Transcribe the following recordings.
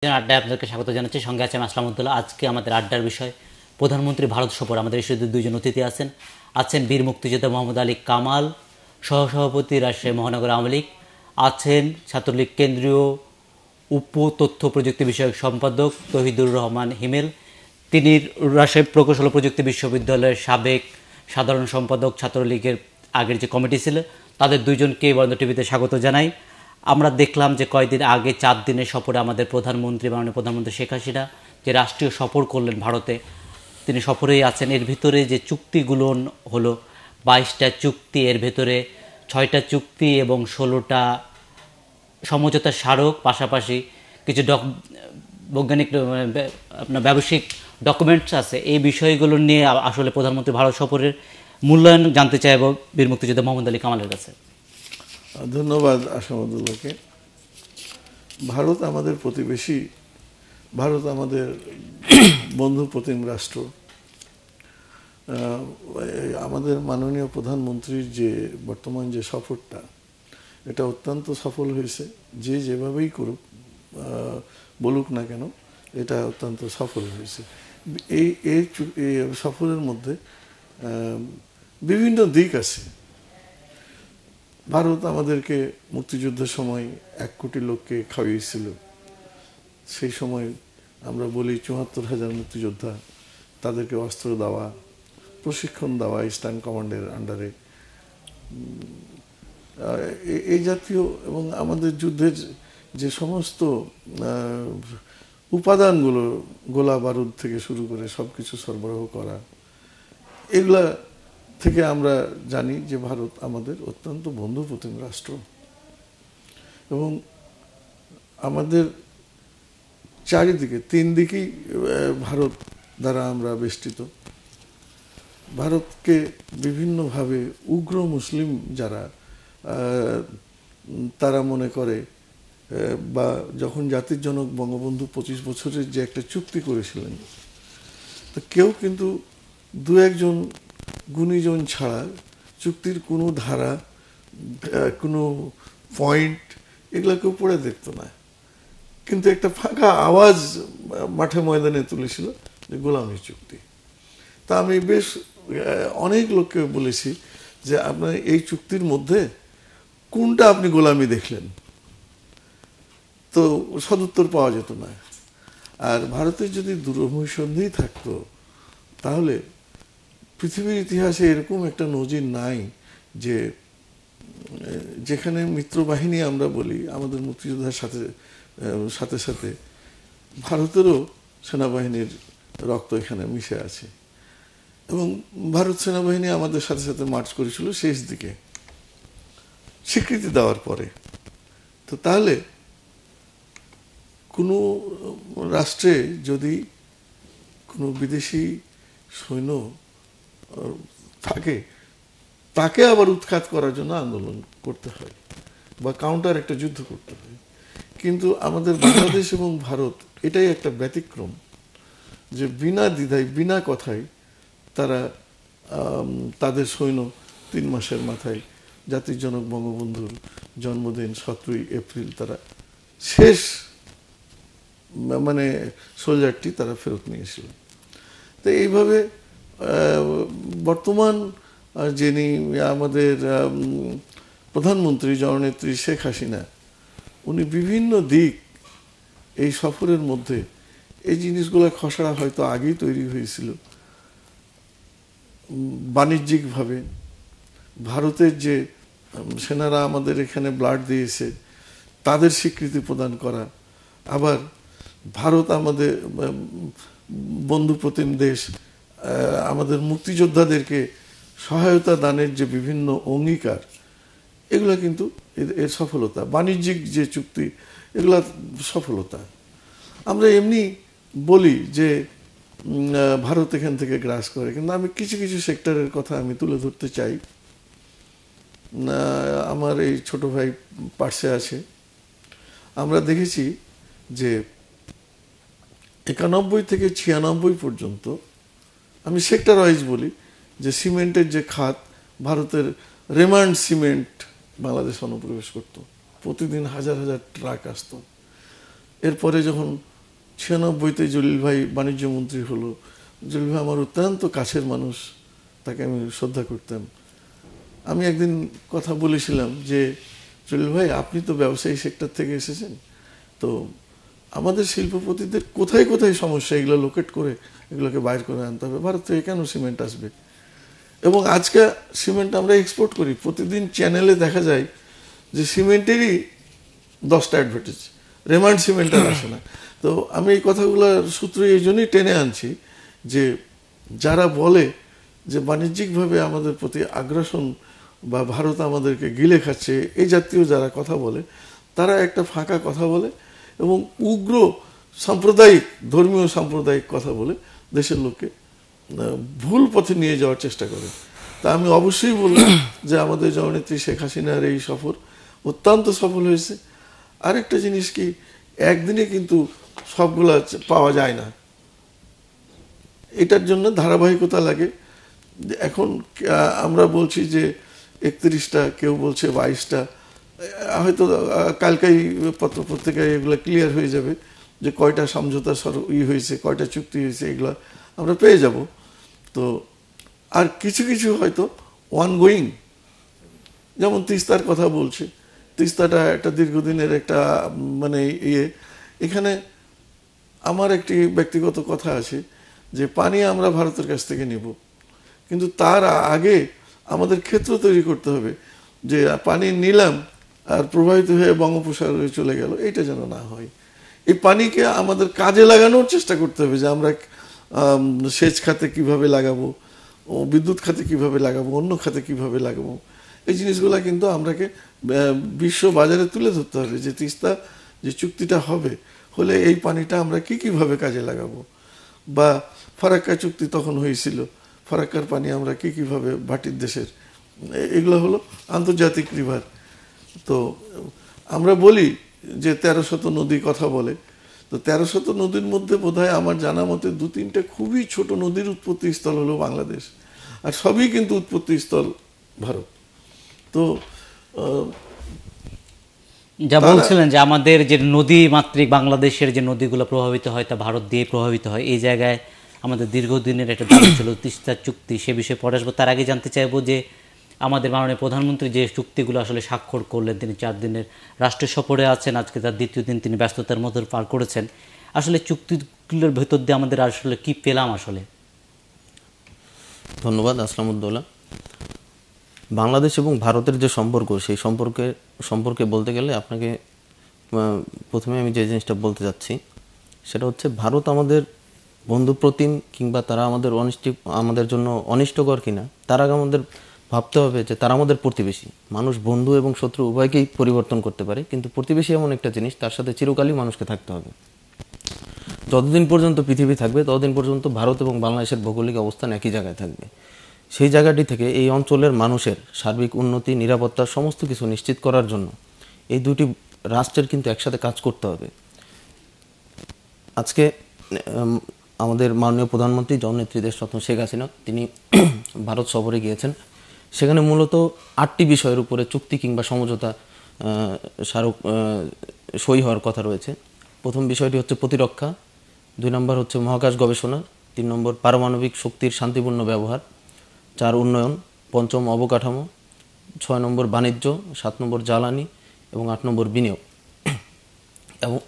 আড্ডায় আপনাদেরকে স্বাগত জানাচ্ছি। সঙ্গে আছে আমি আসলামউদ্দৌলা। আজকে আমাদের আড্ডার বিষয় প্রধানমন্ত্রী ভারত সফর। আমাদের এই শুধু দুইজন অতিথি আছেন বীর মুক্তিযোদ্ধা মোহাম্মদ আলী কামাল, সহসভাপতি রাজশাহী মহানগর আওয়ামী লীগ, আছেন ছাত্রলীগ কেন্দ্রীয় উপ তথ্য প্রযুক্তি বিষয়ক সম্পাদক তহিদুর রহমান হিমেল, তিনি রাজশাহী প্রকৌশল ও প্রযুক্তি বিশ্ববিদ্যালয়ের সাবেক সাধারণ সম্পাদক, ছাত্রলীগের আগের যে কমিটি ছিল। তাদের দুইজনকে বরেন্দ্র টিভিতে স্বাগত জানাই। আমরা দেখলাম যে কয়েকদিন আগে 4 দিনের সফরে আমাদের মাননীয় প্রধানমন্ত্রী শেখ হাসিনা যে রাষ্ট্রীয় সফর করলেন ভারতে, তিনি সফরেই আছেন। এর ভিতরে যে চুক্তিগুলো হলো 22টা চুক্তি, এর ভেতরে 6টা চুক্তি এবং 16টা সমঝোতা স্মারক, পাশাপাশি কিছু বৈজ্ঞানিক আপনার ব্যবসায়িক ডকুমেন্টস আছে। এই বিষয়গুলো নিয়ে আসলে প্রধানমন্ত্রী ভারত সফরের মূল্যায়ন জানতে চাইব বীর মুক্তিযোদ্ধা মোহাম্মদ আলী কামালের কাছে। ধন্যবাদ আসলামউদ্দৌলাকে। ভারত আমাদের প্রতিবেশী, ভারত আমাদের বন্ধু প্রতিম রাষ্ট্র। আমাদের মাননীয় প্রধানমন্ত্রীর যে বর্তমান যে সফরটা, এটা অত্যন্ত সফল হয়েছে। যে যেভাবেই করুক, বলুক না কেন, এটা অত্যন্ত সফল হয়েছে। এই সফরের মধ্যে বিভিন্ন দিক আছে। ভারত আমাদেরকে মুক্তিযুদ্ধের সময় 1 কোটি লোককে খাওয়িয়েছিল। সেই সময় আমরা বলি 74,000 মুক্তিযোদ্ধা, তাদেরকে অস্ত্র দেওয়া, প্রশিক্ষণ দেওয়া ইস্টার্ন কমান্ডের আন্ডারে, এই জাতীয় এবং আমাদের যুদ্ধের যে সমস্ত উপাদানগুলো, গোলা বারুদ থেকে শুরু করে সব কিছু সরবরাহ করা, এগুলা থেকে আমরা জানি যে ভারত আমাদের অত্যন্ত বন্ধুপ্রতিম রাষ্ট্র এবং আমাদের চারিদিকে 3 দিকেই ভারত দ্বারা আমরা বেষ্টিত। ভারতকে বিভিন্নভাবে উগ্র মুসলিম যারা, তারা মনে করে, বা যখন জাতির জনক বঙ্গবন্ধু 25 বছরের যে একটা চুক্তি করেছিলেন, তো কেউ কিন্তু 2-1 গুণীজন ছাড়া চুক্তির কোনো ধারা, কোনো পয়েন্ট, এগুলো কেউ পড়ে দেখতো না। কিন্তু একটা ফাঁকা আওয়াজ মাঠে ময়দানে তুলেছিল যে গোলামি চুক্তি। তা আমি বেশ অনেক লোককে বলেছি যে আপনার এই চুক্তির মধ্যে কোনটা আপনি গোলামি দেখলেন, তো সদুত্তর পাওয়া যেত না। আর ভারতের যদি দূরভিসন্ধি থাকতো, তাহলে পৃথিবীর ইতিহাসে এরকম একটা নজির নাই যে যেখানে মিত্রবাহিনী আমরা বলি, আমাদের মুক্তিযোদ্ধার সাথে সাথে সাথে ভারতেরও সেনাবাহিনীর রক্ত এখানে মিশে আছে। এবং ভারত সেনাবাহিনী আমাদের সাথে সাথে মার্চ করেছিল শেষ দিকে, স্বীকৃতি দেওয়ার পরে। তো তাহলে কোনো রাষ্ট্রে যদি কোনো বিদেশি সৈন্য থাকে, তাকে আবার উৎখাত করার জন্য আন্দোলন করতে হয় বা কাউন্টার একটা যুদ্ধ করতে হয়। কিন্তু আমাদের বাংলাদেশ এবং ভারত এটাই একটা ব্যতিক্রম যে বিনা দ্বিধায়, বিনা কথায় তারা তাদের সৈন্য 3 মাসের মাথায় জাতির জনক বঙ্গবন্ধুর জন্মদিন 17ই এপ্রিল তারা শেষ সোলজারটি তারা ফেরত নিয়েছিল। তো এইভাবে বর্তমান যিনি আমাদের প্রধানমন্ত্রী জননেত্রী শেখ হাসিনা, উনি বিভিন্ন দিক এই সফরের মধ্যে, এই জিনিসগুলো খসড়া হয়তো আগেই তৈরি হয়েছিল। বাণিজ্যিকভাবে ভারতের যে সেনারা আমাদের এখানে ব্লাড দিয়েছে, তাদের স্বীকৃতি প্রদান করা, আবার ভারত আমাদের বন্ধুপ্রতিম দেশ, আমাদের মুক্তিযোদ্ধাদেরকে সহায়তা দানের যে বিভিন্ন অঙ্গীকার, এগুলা কিন্তু এর সফলতা। বাণিজ্যিক যে চুক্তি, এগুলা সফলতা। আমরা এমনি বলি যে ভারত এখান থেকে গ্রাস করে, কিন্তু আমি কিছু কিছু সেক্টরের কথা আমি তুলে ধরতে চাই। আমার এই ছোট ভাই পার্শ্বে আছে, আমরা দেখেছি যে 91 থেকে 96 পর্যন্ত, আমি সেক্টর ওয়াইজ বলি, যে সিমেন্টের যে খাত, ভারতের রেমান্ড সিমেন্ট বাংলাদেশ অনুপ্রবেশ করত, প্রতিদিন হাজার হাজার ট্রাক আসতো। এরপরে যখন 96-তে জলিল ভাই বাণিজ্য মন্ত্রী হলো। জলিল ভাই আমার অত্যন্ত কাছের মানুষ, তাকে আমি শ্রদ্ধা করতাম। আমি একদিন কথা বলেছিলাম যে জলিল ভাই, আপনি তো ব্যবসায়ী সেক্টর থেকে এসেছেন, তো আমাদের শিল্পপতিদের কোথায় কোথায় সমস্যা, এগুলো লোকেট করে এগুলোকে বাইর করে আনতে হবে। ভারত থেকে কেন সিমেন্ট আসবে? এবং আজকে সিমেন্ট আমরা এক্সপোর্ট করি, প্রতিদিন চ্যানেলে দেখা যায় যে সিমেন্টেরই 10টা অ্যাডভার্টাইজ, রেমান্ড সিমেন্ট আর আসে না। তো আমি এই কথাগুলোর সূত্র এই জন্যই টেনে আনছি যে যারা বলে যে বাণিজ্যিকভাবে আমাদের প্রতি আগ্রাসন বা ভারত আমাদেরকে গিলে খাচ্ছে, এই জাতীয় যারা কথা বলে, তারা একটা ফাঁকা কথা বলে এবং উগ্র সাম্প্রদায়িক, ধর্মীয় সাম্প্রদায়িক কথা বলে দেশের লোককে ভুল পথে নিয়ে যাওয়ার চেষ্টা করে। তা আমি অবশ্যই বলবো যে আমাদের জননেত্রী শেখ হাসিনার এই সফর অত্যন্ত সফল হয়েছে। আরেকটা জিনিস কি, একদিনে কিন্তু সবগুলা পাওয়া যায় না, এটার জন্য ধারাবাহিকতা লাগে। এখন আমরা বলছি যে 31টা, কেউ বলছে 22টা, হয়তো কালকেই পত্রপত্রিকায় এগুলো ক্লিয়ার হয়ে যাবে যে কয়টা সমঝোতা হয়েছে, কয়টা চুক্তি হয়েছে, এগুলো আমরা পেয়ে যাব। তো আর কিছু কিছু হয়তো অনগোয়িং, যেমন তিস্তার কথা বলছে, তিস্তাটা একটা দীর্ঘদিনের একটা মানে এখানে আমার একটি ব্যক্তিগত কথা আছে যে পানি আমরা ভারতের কাছ থেকে নিব, কিন্তু তার আগে আমাদের ক্ষেত্র তৈরি করতে হবে যে পানি নিলাম আর প্রবাহিত হয়ে বঙ্গোপসাগরে চলে গেল, এটা যেন না হয়। এই পানিকে আমাদের কাজে লাগানোর চেষ্টা করতে হবে, যে আমরা সেচ খাতে কিভাবে লাগাবো, ও বিদ্যুৎ খাতে কিভাবে লাগাবো, অন্য খাতে কিভাবে লাগাবো, এই জিনিসগুলো কিন্তু আমরাকে বিশ্ব বাজারে তুলে ধরতে হবে যে তিস্তা যে চুক্তিটা হলে এই পানিটা আমরা কিভাবে কাজে লাগাবো। বা ফারাক্কা চুক্তি তখন হয়েছিল, ফারাক্কার পানি আমরা কিভাবে ভাটির দেশের, এগুলো হলো আন্তর্জাতিক রিভার। তো আমরা বলি যে 1300 নদী কথা বলে, তো 1300 নদীর মধ্যে বোধহয় আমার জানা মতে 2-3টা খুবই ছোট নদীর উৎপত্তি স্থল হলো বাংলাদেশ, আর সবই কিন্তু উৎপত্তি স্থল ভারত। তো যা বলছিলেন যে আমাদের যে নদী মাতৃক বাংলাদেশের যে নদীগুলো প্রভাবিত হয় তা ভারত দিয়ে প্রভাবিত হয়, এই জায়গায় আমাদের দীর্ঘদিনের একটা দাবি ছিল তিস্তা চুক্তি, সে বিষয়ে পরে আসবো। তার আগে জানতে চাইবো যে আমাদের মাননীয় প্রধানমন্ত্রী যে চুক্তিগুলো আসলে স্বাক্ষর করলেন, তিনি 4 দিনের রাষ্ট্রীয় সফরে আছেন, আজকে তার দ্বিতীয় দিন তিনি ব্যস্ততার মধ্যে পার করেছেন। আসলে চুক্তিগুলোর ভেতর দিয়ে আমাদের আসলে কি পেলাম আসলে? ধন্যবাদ আসলামউদ্দৌলা। বাংলাদেশ এবং ভারতের যে সম্পর্ক, সেই সম্পর্কে বলতে গেলে আপনাকে প্রথমে আমি যে জিনিসটা বলতে যাচ্ছি সেটা হচ্ছে, ভারত আমাদের বন্ধুপ্রতিম কিংবা তারা আমাদের জন্য অনিষ্টকর কিনা, তার আগে আমাদের ভাবতে হবে যে তারা আমাদের প্রতিবেশী। মানুষ বন্ধু এবং শত্রু উভয়কেই পরিবর্তন করতে পারে, কিন্তু প্রতিবেশী এমন একটা জিনিস, তার সাথে চিরকালই মানুষকে থাকতে হবে। যতদিন পর্যন্ত পৃথিবী থাকবে ততদিন পর্যন্ত ভারত এবং বাংলাদেশের ভৌগোলিক অবস্থান একই জায়গায় থাকবে। সেই জায়গাটি থেকে এই অঞ্চলের মানুষের সার্বিক উন্নতি, নিরাপত্তা সমস্ত কিছু নিশ্চিত করার জন্য এই দুটি রাষ্ট্রের কিন্তু একসাথে কাজ করতে হবে। আজকে আমাদের মাননীয় প্রধানমন্ত্রী জননেত্রী দেশরত্ন শেখ হাসিনা তিনি ভারত সফরে গিয়েছেন। সেখানে মূলত 8টি বিষয়ের উপরে চুক্তি কিংবা সমঝোতা সই হওয়ার কথা রয়েছে। প্রথম বিষয়টি হচ্ছে প্রতিরক্ষা, 2 নম্বর হচ্ছে মহাকাশ গবেষণা, 3 নম্বর পারমাণবিক শক্তির শান্তিপূর্ণ ব্যবহার, 4 উন্নয়ন, 5 অবকাঠামো, 6 নম্বর বাণিজ্য, 7 নম্বর জ্বালানি এবং 8 নম্বর বিনিয়োগ। এবং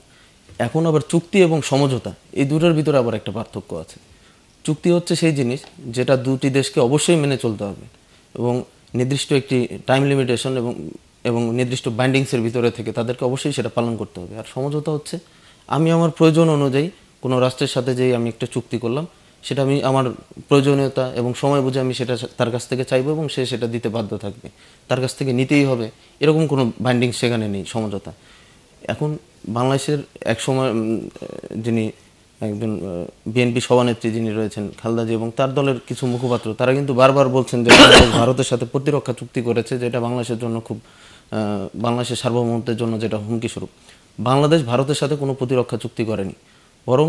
এখন আবার চুক্তি এবং সমঝোতা, এই দুটোর ভিতরে আবার একটা পার্থক্য আছে। চুক্তি হচ্ছে সেই জিনিস যেটা দুটি দেশকে অবশ্যই মেনে চলতে হবে এবং নির্দিষ্ট একটি টাইম লিমিটেশন এবং নির্দিষ্ট বাইন্ডিংসের ভিতরে থেকে তাদেরকে অবশ্যই সেটা পালন করতে হবে। আর সমঝোতা হচ্ছে আমি আমার প্রয়োজন অনুযায়ী কোনো রাষ্ট্রের সাথে যেই আমি একটা চুক্তি করলাম, সেটা আমি আমার প্রয়োজনীয়তা এবং সময় বুঝে আমি সেটা তার কাছ থেকে চাইবো এবং সে সেটা দিতে বাধ্য থাকবে, তার কাছ থেকে নিতেই হবে, এরকম কোনো বাইন্ডিং সেখানে নেই সমঝোতা। এখন বাংলাদেশের এক সময় যিনি একজন বিএনপি সভানেত্রী যিনি রয়েছেন খালেদা জিয়া এবং তার দলের কিছু মুখপাত্র, তারা কিন্তু বারবার বলছেন যে ভারতের সাথে প্রতিরক্ষা চুক্তি করেছে, যেটা বাংলাদেশের জন্য বাংলাদেশের সার্বভৌমত্বের জন্য যেটা হুমকি স্বরূপ। বাংলাদেশ ভারতের সাথে কোনো প্রতিরক্ষা চুক্তি করেনি, বরং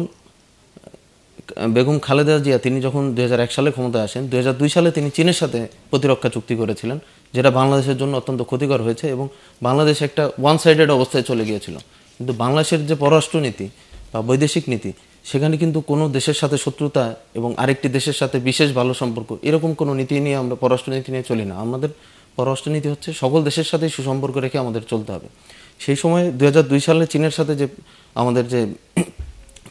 বেগম খালেদা জিয়া তিনি যখন 2001 সালে ক্ষমতায় আসেন, 2002 সালে তিনি চীনের সাথে প্রতিরক্ষা চুক্তি করেছিলেন, যেটা বাংলাদেশের জন্য অত্যন্ত ক্ষতিকর হয়েছে এবং বাংলাদেশ একটা ওয়ান সাইডেড অবস্থায় চলে গিয়েছিল। কিন্তু বাংলাদেশের যে পররাষ্ট্রনীতি, বা বৈদেশিক নীতি, সেখানে কিন্তু কোনো দেশের সাথে শত্রুতা এবং আরেকটি দেশের সাথে বিশেষ ভালো সম্পর্ক এরকম কোনো নীতি নিয়ে আমরা পররাষ্ট্রনীতি নিয়ে চলি না। আমাদের পররাষ্ট্রনীতি হচ্ছে সকল দেশের সাথেই সুসম্পর্ক রেখে আমাদের চলতে হবে। সেই সময় 2002 সালে চীনের সাথে যে আমাদের যে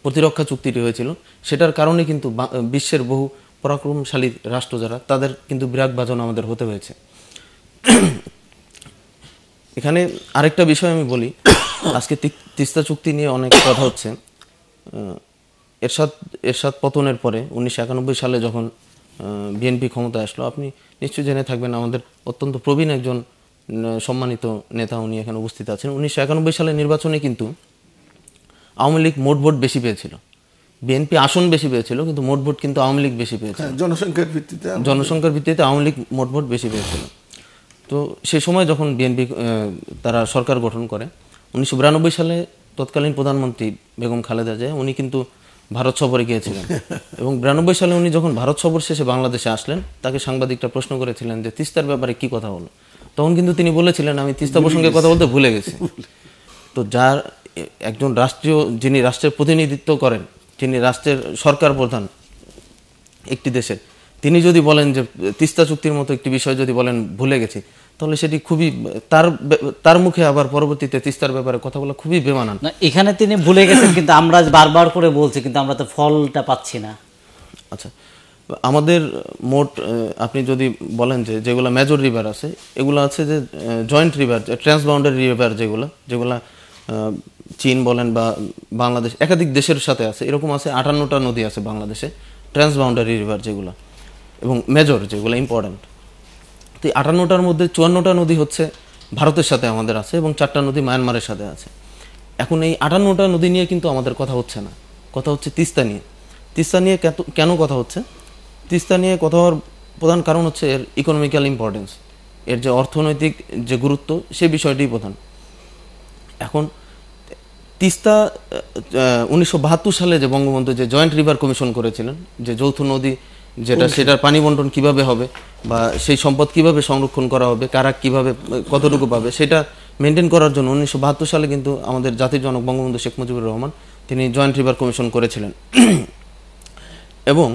প্রতিরক্ষা চুক্তিটি হয়েছিল, সেটার কারণে কিন্তু বিশ্বের বহু পরাক্রমশালী রাষ্ট্র যারা, তাদের কিন্তু বিরাগ বাজানো আমাদের হতে হয়েছে। এখানে আরেকটা বিষয় আমি বলি, আজকে তিস্তা চুক্তি নিয়ে অনেক কথা হচ্ছে। এরশাদ পতনের পরে 1991 সালে যখন বিএনপি ক্ষমতায় আসলো, আপনি নিশ্চয়ই জেনে থাকবেন, আমাদের অত্যন্ত প্রবীণ একজন সম্মানিত নেতা উনি এখানে উপস্থিত আছেন। 1991 সালের নির্বাচনে কিন্তু আওয়ামী লীগ মোট ভোট বেশি পেয়েছিল, বিএনপি আসন বেশি পেয়েছিল, কিন্তু মোট ভোট কিন্তু আওয়ামী লীগ বেশি পেয়েছিল। জনসংখ্যার ভিত্তিতে আওয়ামী লীগ মোট ভোট বেশি পেয়েছিল। তো সেই সময় যখন বিএনপি তারা সরকার গঠন করে, 1992 সালে তৎকালীন প্রধানমন্ত্রী বেগম খালেদা জিয়া উনি কিন্তু ভারত সফরে গিয়েছিলেন এবং 92 সালে উনি যখন ভারত সফর শেষে বাংলাদেশে আসলেন, তাকে সাংবাদিকরা প্রশ্ন করেছিলেন যে তিস্তার ব্যাপারে কি কথা হলো। তখন কিন্তু তিনি বলেছিলেন, আমি তিস্তা প্রসঙ্গে কথা বলতে ভুলে গেছি। তো যার একজন যিনি রাষ্ট্রের প্রতিনিধিত্ব করেন, যিনি রাষ্ট্রের সরকার প্রধান একটি দেশের, তিনি যদি বলেন যে তিস্তা চুক্তির মতো একটি বিষয় যদি বলেন ভুলে গেছি, তাহলে সেটি খুবই তার মুখে আবার পরবর্তীতে তিস্তার ব্যাপারে কথা বলা খুবই বেমানান। এখানে তিনি ভুলে গেছেন, কিন্তু আমরা বারবার করে বলছি, কিন্তু আমরা তো ফলটা পাচ্ছি না। আচ্ছা, আমাদের মোট আপনি যদি বলেন যে যেগুলো মেজর রিভার আছে, এগুলো আছে যে জয়েন্ট রিভার, ট্রান্সবাউন্ডারি রিভার, যেগুলা চীন বলেন বা বাংলাদেশ একাধিক দেশের সাথে আছে, এরকম আছে 58টা নদী আছে বাংলাদেশে, ট্রান্সবাউন্ডারি রিভার যেগুলো, এবং মেজর যেগুলো ইম্পর্টেন্ট। তো 58টার মধ্যে 54টা নদী হচ্ছে ভারতের সাথে আমাদের আছে এবং 4টা নদী মায়ানমারের সাথে আছে। এখন এই 58টা নদী নিয়ে কিন্তু আমাদের কথা হচ্ছে না, কথা হচ্ছে তিস্তা নিয়ে। তিস্তা নিয়ে কেন কথা হচ্ছে? তিস্তা নিয়ে কথা হওয়ার প্রধান কারণ হচ্ছে এর ইকোনমিক্যাল ইম্পর্টেন্স, এর যে অর্থনৈতিক যে গুরুত্ব, সে বিষয়টি প্রধান। এখন তিস্তা 1972 সালে যে বঙ্গবন্ধু যে জয়েন্ট রিভার কমিশন করেছিলেন, যে যৌথ নদী সেটার পানি বন্টন কিভাবে হবে বা সেই সম্পদ কিভাবে সংরক্ষণ করা হবে, কারা কিভাবে কতটুকু পাবে, সেটা মেনটেন করার জন্য 1972 সালে কিন্তু আমাদের জাতির জনক বঙ্গবন্ধু শেখ মুজিবুর রহমান তিনি জয়েন্ট রিভার কমিশন করেছিলেন। এবং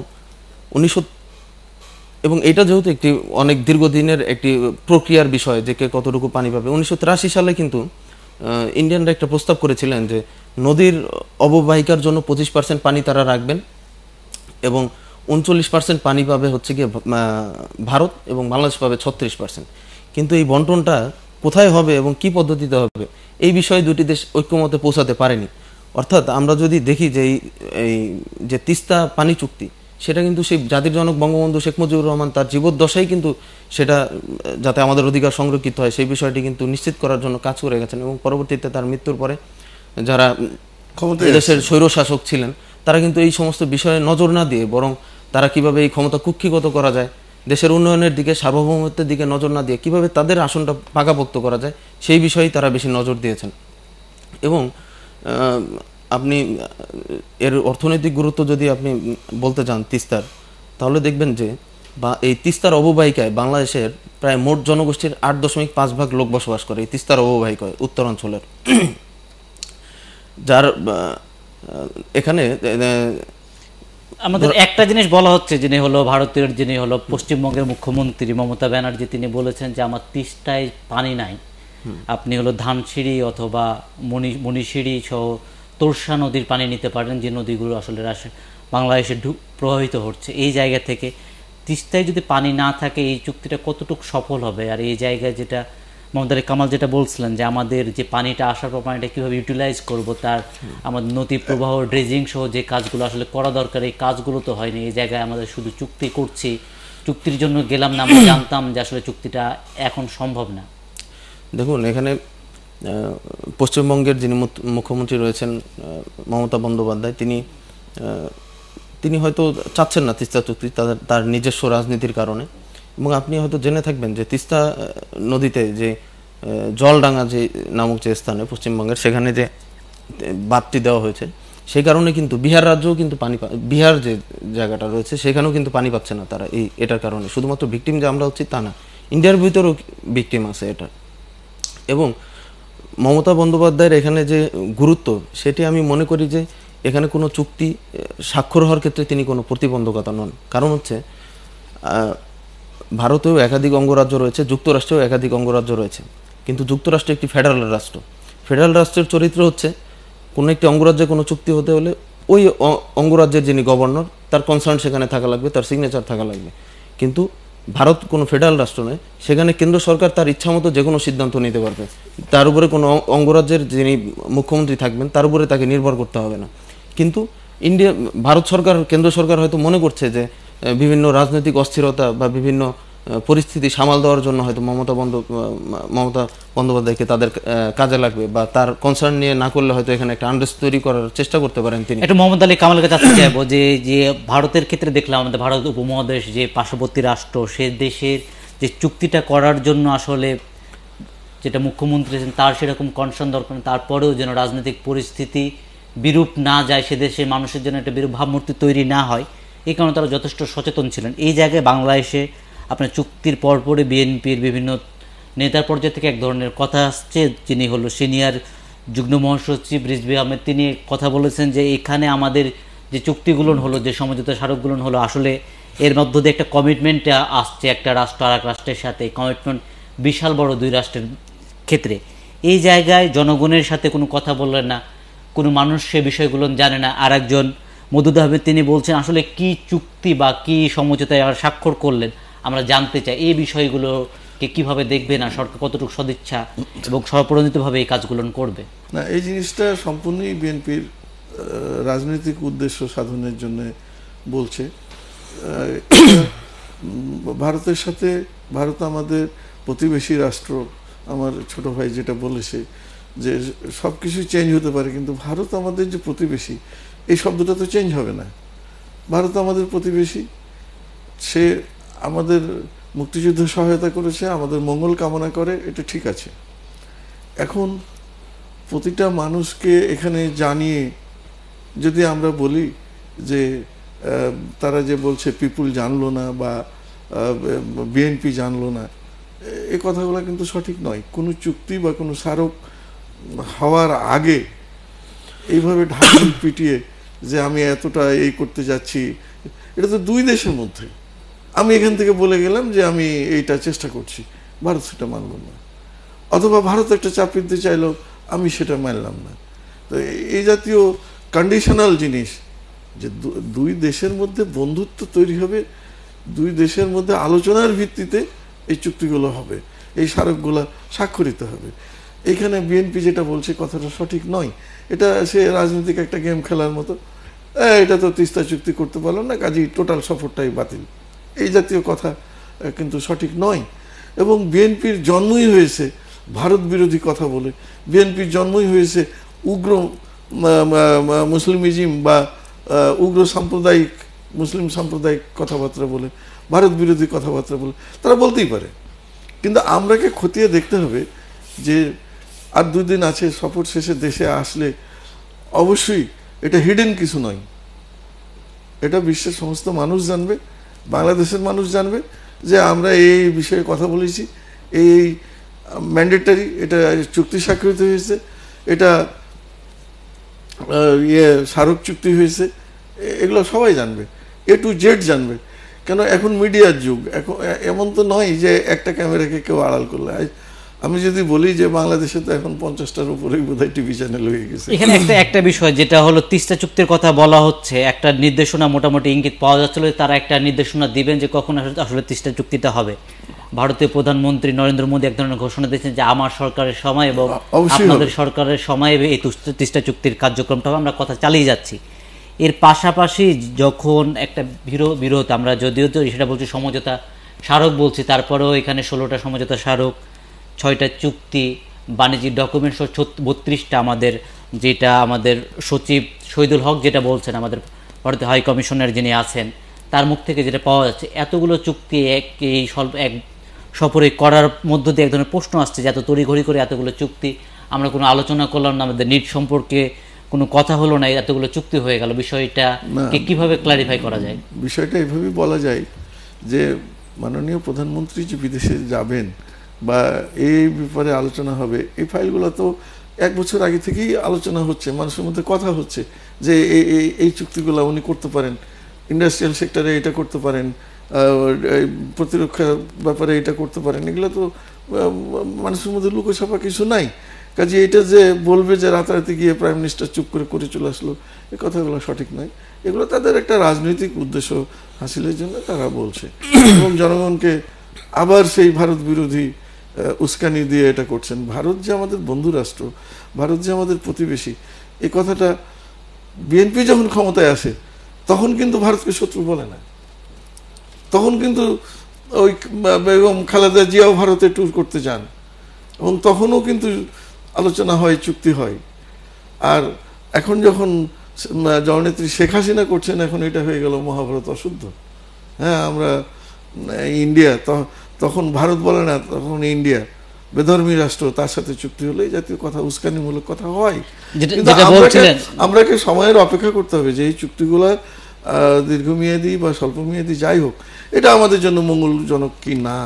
এটা যেহেতু একটি অনেক দীর্ঘদিনের একটি প্রক্রিয়ার বিষয় যে কে কতটুকু পানি পাবে, 1983 সালে কিন্তু ইন্ডিয়ানরা একটা প্রস্তাব করেছিলেন যে নদীর অববাহিকার জন্য 25% পানি তারা রাখবেন এবং 39% পানি পাবে হচ্ছে গিয়ে ভারত, এবং বাংলাদেশ পাবে 36%। কিন্তু এই বন্টনটা কোথায় হবে এবং কি পদ্ধতিতে হবে, এই বিষয়ে দুটি দেশ ঐক্যমতে পৌঁছাতে পারেনি। অর্থাৎ আমরা যদি দেখি যে এই যে তিস্তা পানি চুক্তি, সেটা কিন্তু সেই জাতির জনক বঙ্গবন্ধু শেখ মুজিবুর রহমান তার জীবদ্দশায় কিন্তু সেটা যাতে আমাদের অধিকার সংরক্ষিত হয় সেই বিষয়টি কিন্তু নিশ্চিত করার জন্য কাজ করে গেছেন। এবং পরবর্তীতে তার মৃত্যুর পরে যারা দেশের স্বৈরশাসক ছিলেন, তারা কিন্তু এই সমস্ত বিষয়ে নজর না দিয়ে বরং তারা কিভাবে এই ক্ষমতা কুক্ষিগত করা যায়, দেশের উন্নয়নের দিকে, সার্বভৌমত্বের দিকে নজর না দিয়ে কিভাবে তাদের আসনটা পাকাপোক্ত করা যায়, সেই বিষয়েই তারা বেশি নজর দিয়েছেন। এবং আপনি এর অর্থনৈতিক গুরুত্ব যদি আপনি বলতে চান তিস্তার, তাহলে দেখবেন যে এই তিস্তার অববাহিকায় বাংলাদেশের প্রায় মোট জনগোষ্ঠীর 8.5% লোক বসবাস করে এই তিস্তার অববাহিকায়, উত্তরাঞ্চলের। যার এখানে আমাদের একটা জিনিস বলা হচ্ছে, যিনি হলো ভারতের, যিনি হলো পশ্চিমবঙ্গের মুখ্যমন্ত্রী মমতা ব্যানার্জি, তিনি বলেছেন যে আমার তিস্তায় পানি নাই, আপনি হলো ধানসিঁড়ি অথবা মণিসিঁড়ি সহ তোরসা নদীর পানি নিতে পারেন, যে নদীগুলো আসলে বাংলাদেশে প্রবাহিত হচ্ছে। এই জায়গা থেকে তিস্তায় যদি পানি না থাকে, এই চুক্তিটা কতটুকু সফল হবে? আর এই জায়গায় যেটা মোহাম্মদ কামাল যেটা বলছিলেন যে আমাদের যে পানিটা আসার পর পানিটা কীভাবে ইউটিলাইজ করব, তার আমাদের নদী প্রবাহ, ড্রেজিং সহ যে কাজগুলো আসলে করা দরকার, এই কাজগুলো তো হয়নি। এই জায়গায় আমাদের শুধু চুক্তি করছি, চুক্তির জন্য গেলাম না, আমরা জানতাম যে আসলে চুক্তিটা এখন সম্ভব না। দেখুন, এখানে পশ্চিমবঙ্গের যিনি মুখ্যমন্ত্রী রয়েছেন মমতা বন্দ্যোপাধ্যায়, তিনি হয়তো চাচ্ছেন না তিস্তা চুক্তি, তার নিজস্ব রাজনীতির কারণে। এবং আপনি হয়তো জেনে থাকবেন যে তিস্তা নদীতে যে জলডাঙ্গা যে নামক যে স্থানে পশ্চিমবঙ্গের, সেখানে যে বাঁধটি দেওয়া হয়েছে, সেই কারণে কিন্তু বিহার রাজ্যও কিন্তু বিহার যে জায়গাটা রয়েছে সেখানেও কিন্তু পানি পাচ্ছে না তারা এটার কারণে। শুধুমাত্র ভিকটিম যে আমরা হচ্ছি তা না, ইন্ডিয়ার ভিতরেও ভিকটিম আছে এটা। এবং মমতা বন্দ্যোপাধ্যায়ের এখানে যে গুরুত্ব, সেটি আমি মনে করি যে এখানে কোনো চুক্তি স্বাক্ষর হওয়ার ক্ষেত্রে তিনি কোনো প্রতিবন্ধকতা নন। কারণ হচ্ছে ভারতেও একাধিক অঙ্গরাজ্য রয়েছে, যুক্তরাষ্ট্রেও একাধিক অঙ্গরাজ্য রয়েছে, কিন্তু যুক্তরাষ্ট্র একটি ফেডারেল রাষ্ট্র। ফেডারেল রাষ্ট্রের চরিত্র হচ্ছে কোনো একটি অঙ্গরাজ্যে কোনো চুক্তি হতে হলে ওই অঙ্গরাজ্যের যিনি গভর্নর তার কনসার্ন সেখানে থাকা লাগবে, তার সিগনেচার থাকা লাগবে। কিন্তু ভারত কোনো ফেডারেল রাষ্ট্র নয়, সেখানে কেন্দ্র সরকার তার ইচ্ছা মতো যে কোনো সিদ্ধান্ত নিতে পারবে, তার উপরে কোনো অঙ্গরাজ্যের যিনি মুখ্যমন্ত্রী থাকবেন তার উপরে তাকে নির্ভর করতে হবে না। কিন্তু ভারত সরকার, কেন্দ্র সরকার হয়তো মনে করছে যে বিভিন্ন রাজনৈতিক অস্থিরতা বা বিভিন্ন পরিস্থিতি সামাল দেওয়ার জন্য হয়তো মমতা বন্দ্যোপাধ্যায়কে তাদের কাজে লাগবে, বা তার কনসার্ন নিয়ে না করলে হয়তো এখানে একটা আন্ডারস্ট্যান্ডিং তৈরি করার চেষ্টা করতে পারেন তিনি। একটু মোহাম্মদ আলী কামালকে কাছে যাবো, যে যে ভারতের ক্ষেত্রে দেখলাম আমাদের ভারত উপমহাদেশ যে পার্শ্ববর্তী রাষ্ট্র, সে দেশের যে চুক্তিটা করার জন্য আসলে যেটা মুখ্যমন্ত্রী আছেন তার সেরকম কনসার্ন দরকার, তারপরেও যেন রাজনৈতিক পরিস্থিতি বিরূপ না যায়, সে দেশের মানুষের জন্য একটা বিরূপ ভাবমূর্তি তৈরি না হয়, এই কারণে তারা যথেষ্ট সচেতন ছিলেন। এই জায়গায় বাংলাদেশে আপনার চুক্তির পরপরই বিএনপির বিভিন্ন নেতার পর্যায় থেকে এক ধরনের কথা আসছে, যিনি হলো সিনিয়র যুগ্ম মহাসচিব রিজভী আহমেদ, তিনি কথা বলেছেন যে এখানে আমাদের যে চুক্তিগুলো হলো, যে সমঝোতা স্মারকগুলো হলো, আসলে এর মধ্য দিয়ে একটা কমিটমেন্ট আসছে একটা রাষ্ট্র আর এক রাষ্ট্রের সাথে, কমিটমেন্ট বিশাল বড় দুই রাষ্ট্রের ক্ষেত্রে। এই জায়গায় জনগণের সাথে কোনো কথা বললেন না, কোনো মানুষ সে বিষয়গুলো জানে না। আর একজন মওদুদ আহমেদ তিনি বলছেন আসলে কি চুক্তি বা কি সমঝোতায় স্বাক্ষর করলেন আমরা জানতে চাই, এই বিষয়গুলোকে কিভাবে দেখবে না সরকার, কতটুকু সদিচ্ছা এবং স্বপ্রণোদিতভাবে এই কাজগুলো করবে? না, এই জিনিসটা সম্পূর্ণই বিএনপির রাজনৈতিক উদ্দেশ্য সাধনের জন্য বলছে। ভারতের সাথে, ভারত আমাদের প্রতিবেশী রাষ্ট্র, আমার ছোট ভাই যেটা বলেছে যে সব কিছুই চেঞ্জ হতে পারে, কিন্তু ভারত আমাদের যে প্রতিবেশী এই শব্দটা তো চেঞ্জ হবে না। ভারত আমাদের প্রতিবেশী, সে আমাদের মুক্তিযুদ্ধে সহায়তা করেছে, আমাদের মঙ্গল কামনা করে, এটা ঠিক আছে। এখন প্রতিটা মানুষকে এখানে জানিয়ে যদি আমরা বলি যে তারা যে বলছে পিপুল জানলো না বা বিএনপি জানলো না, এই কথাগুলো কিন্তু সঠিক নয়। কোনো চুক্তি বা কোনো স্মারক হওয়ার আগে এইভাবে ঢাকুল পিটিয়ে যে আমি এতটা এই করতে যাচ্ছি, এটা তো দুই দেশের মধ্যে। আমি এখান থেকে বলে গেলাম যে আমি এইটা চেষ্টা করছি, ভারত সেটা মানল না, অথবা ভারত একটা চাপ দিতে চাইলো, আমি সেটা মানলাম না। তো এই জাতীয় কন্ডিশনাল জিনিস, যে দুই দেশের মধ্যে বন্ধুত্ব তৈরি হবে, দুই দেশের মধ্যে আলোচনার ভিত্তিতে এই চুক্তিগুলো হবে, এই স্মারকগুলো স্বাক্ষরিত হবে। এইখানে বিএনপি যেটা বলছে কথাটা সঠিক নয়। এটা সে রাজনৈতিক একটা গেম খেলার মতো, এটা তো তিস্তা চুক্তি করতে পারলো না, কাজেই টোটাল সফরটাই বাতিল, এই জাতীয় কথা কিন্তু সঠিক নয়। এবং বিএনপির জন্মই হয়েছে ভারত বিরোধী কথা বলে, বিএনপির জন্মই হয়েছে উগ্র মুসলিমিজম বা উগ্র সাম্প্রদায়িক মুসলিম সাম্প্রদায়িক কথাবার্তা বলে, ভারত বিরোধী কথাবার্তা বলে, তারা বলতেই পারে। কিন্তু আমরাকে খতিয়ে দেখতে হবে যে আর 2 দিন আছে, সফর শেষে দেশে আসলে অবশ্যই এটা হিডেন কিছু নয়, এটা বিশ্বের সমস্ত মানুষ জানবে, বাংলাদেশের মানুষ জানবে যে আমরা এই বিষয়ে কথা বলেছি, এই ম্যান্ডেটারি, এটা চুক্তি স্বাক্ষরিত হয়েছে, এটা স্মারক চুক্তি হয়েছে, এগুলো সবাই জানবে, A to Z জানবে। কেন এখন মিডিয়ার যুগ, এখন এমন তো নয় যে একটা ক্যামেরাকে কেউ আড়াল করলে। আমি যদি বলি যে বাংলাদেশে তো এখন 50টার উপরেই বোধহয় টিভি চ্যানেল হয়ে গেছে। এখানে একটা বিষয় যেটা হলো তিস্তা চুক্তির কথা বলা হচ্ছে, একটা নির্দেশনা মোটামুটি ইঙ্গিত পাওয়া যাচ্ছিল, তারা একটা নির্দেশনা দিবেন যে কখন আসলে তিস্তা চুক্তিটা হবে। ভারতীয় প্রধানমন্ত্রী নরেন্দ্র মোদী এক ধরনের ঘোষণা দিয়েছেন যে আমার সরকারের সময় এবং আপনাদের সরকারের সময় এই তিস্তা চুক্তির কার্যক্রমটা আমরা কথা চালিয়ে যাচ্ছি। এর পাশাপাশি যখন একটা বিরোধ, আমরা যদিও তো সেটা বলছি সমঝোতা স্মারক বলছি, তারপরেও এখানে 16টা সমঝোতা স্মারক, 6টা চুক্তি, বাণিজ্যিক ডকুমেন্টস 32টা, আমাদের যেটা আমাদের সচিব শহীদুল হক যেটা বলছেন, আমাদের ভারতীয় হাই কমিশনার যিনি আছেন, তার মুখ থেকে যেটা পাওয়া যাচ্ছে, এতগুলো চুক্তি এই এক সফরে করার মধ্য দিয়ে এক ধরনের প্রশ্ন আসছে যে এত তড়িঘড়ি করে এতগুলো চুক্তি, আমরা কোনো আলোচনা করলাম না, আমাদের নিট সম্পর্কে কোনো কথা হলো না, এতগুলো চুক্তি হয়ে গেল, বিষয়টা কিভাবে ক্লারিফাই করা যায়? বিষয়টা এভাবেই বলা যায় যে মাননীয় প্রধানমন্ত্রী যে বিদেশে যাবেন বা এই ব্যাপারে আলোচনা হবে, এই ফাইলগুলো তো 1 বছর আগে থেকেই আলোচনা হচ্ছে, মানুষের মধ্যে কথা হচ্ছে যে এই চুক্তিগুলো উনি করতে পারেন, ইন্ডাস্ট্রিয়াল সেক্টরে এটা করতে পারেন, প্রতিরক্ষার ব্যাপারে এটা করতে পারেন। এগুলো তো মানুষের মধ্যে লুকোছাপা কিছু নাই। কাজে এটা যে বলবে যে রাতারাতি গিয়ে প্রাইম মিনিস্টার চুপ করে চলে আসলো, এই কথাগুলো সঠিক নয়। এগুলো তাদের একটা রাজনৈতিক উদ্দেশ্য হাসিলের জন্য তারা বলছে, এবং জনগণকে আবার সেই ভারত বিরোধী উস্কানি দিয়ে এটা করছেন। ভারত যে আমাদের বন্ধু রাষ্ট্র, ভারত যে আমাদের প্রতিবেশী, এই কথাটা বিএনপি যখন ক্ষমতায় আসে তখন কিন্তু ভারতকে শত্রু বলে না। তখন কিন্তু ওই বেগম খালেদা জিয়াও ভারতে ট্যুর করতে যান, এবং তখনও কিন্তু আলোচনা হয়, চুক্তি হয়। আর এখন যখন জননেত্রী শেখ হাসিনা করছেন, এখন এটা হয়ে গেল মহাভারত অশুদ্ধ। হ্যাঁ, আমরা ইন্ডিয়া, তখন ভারত বলে না, তখন ইন্ডিয়া বেধর্মী রাষ্ট্র, তার সাথে চুক্তি হলে এই জাতীয় কথা, উস্কানিমূলক কথা হয়। কিন্তু আমরাকে সময়ের অপেক্ষা করতে হবে যে এই চুক্তিগুলা দীর্ঘমেয়াদী বা স্বল্পমেয়াদী যাই হোক, এটা আমাদের জন্য মঙ্গলজনক কি না।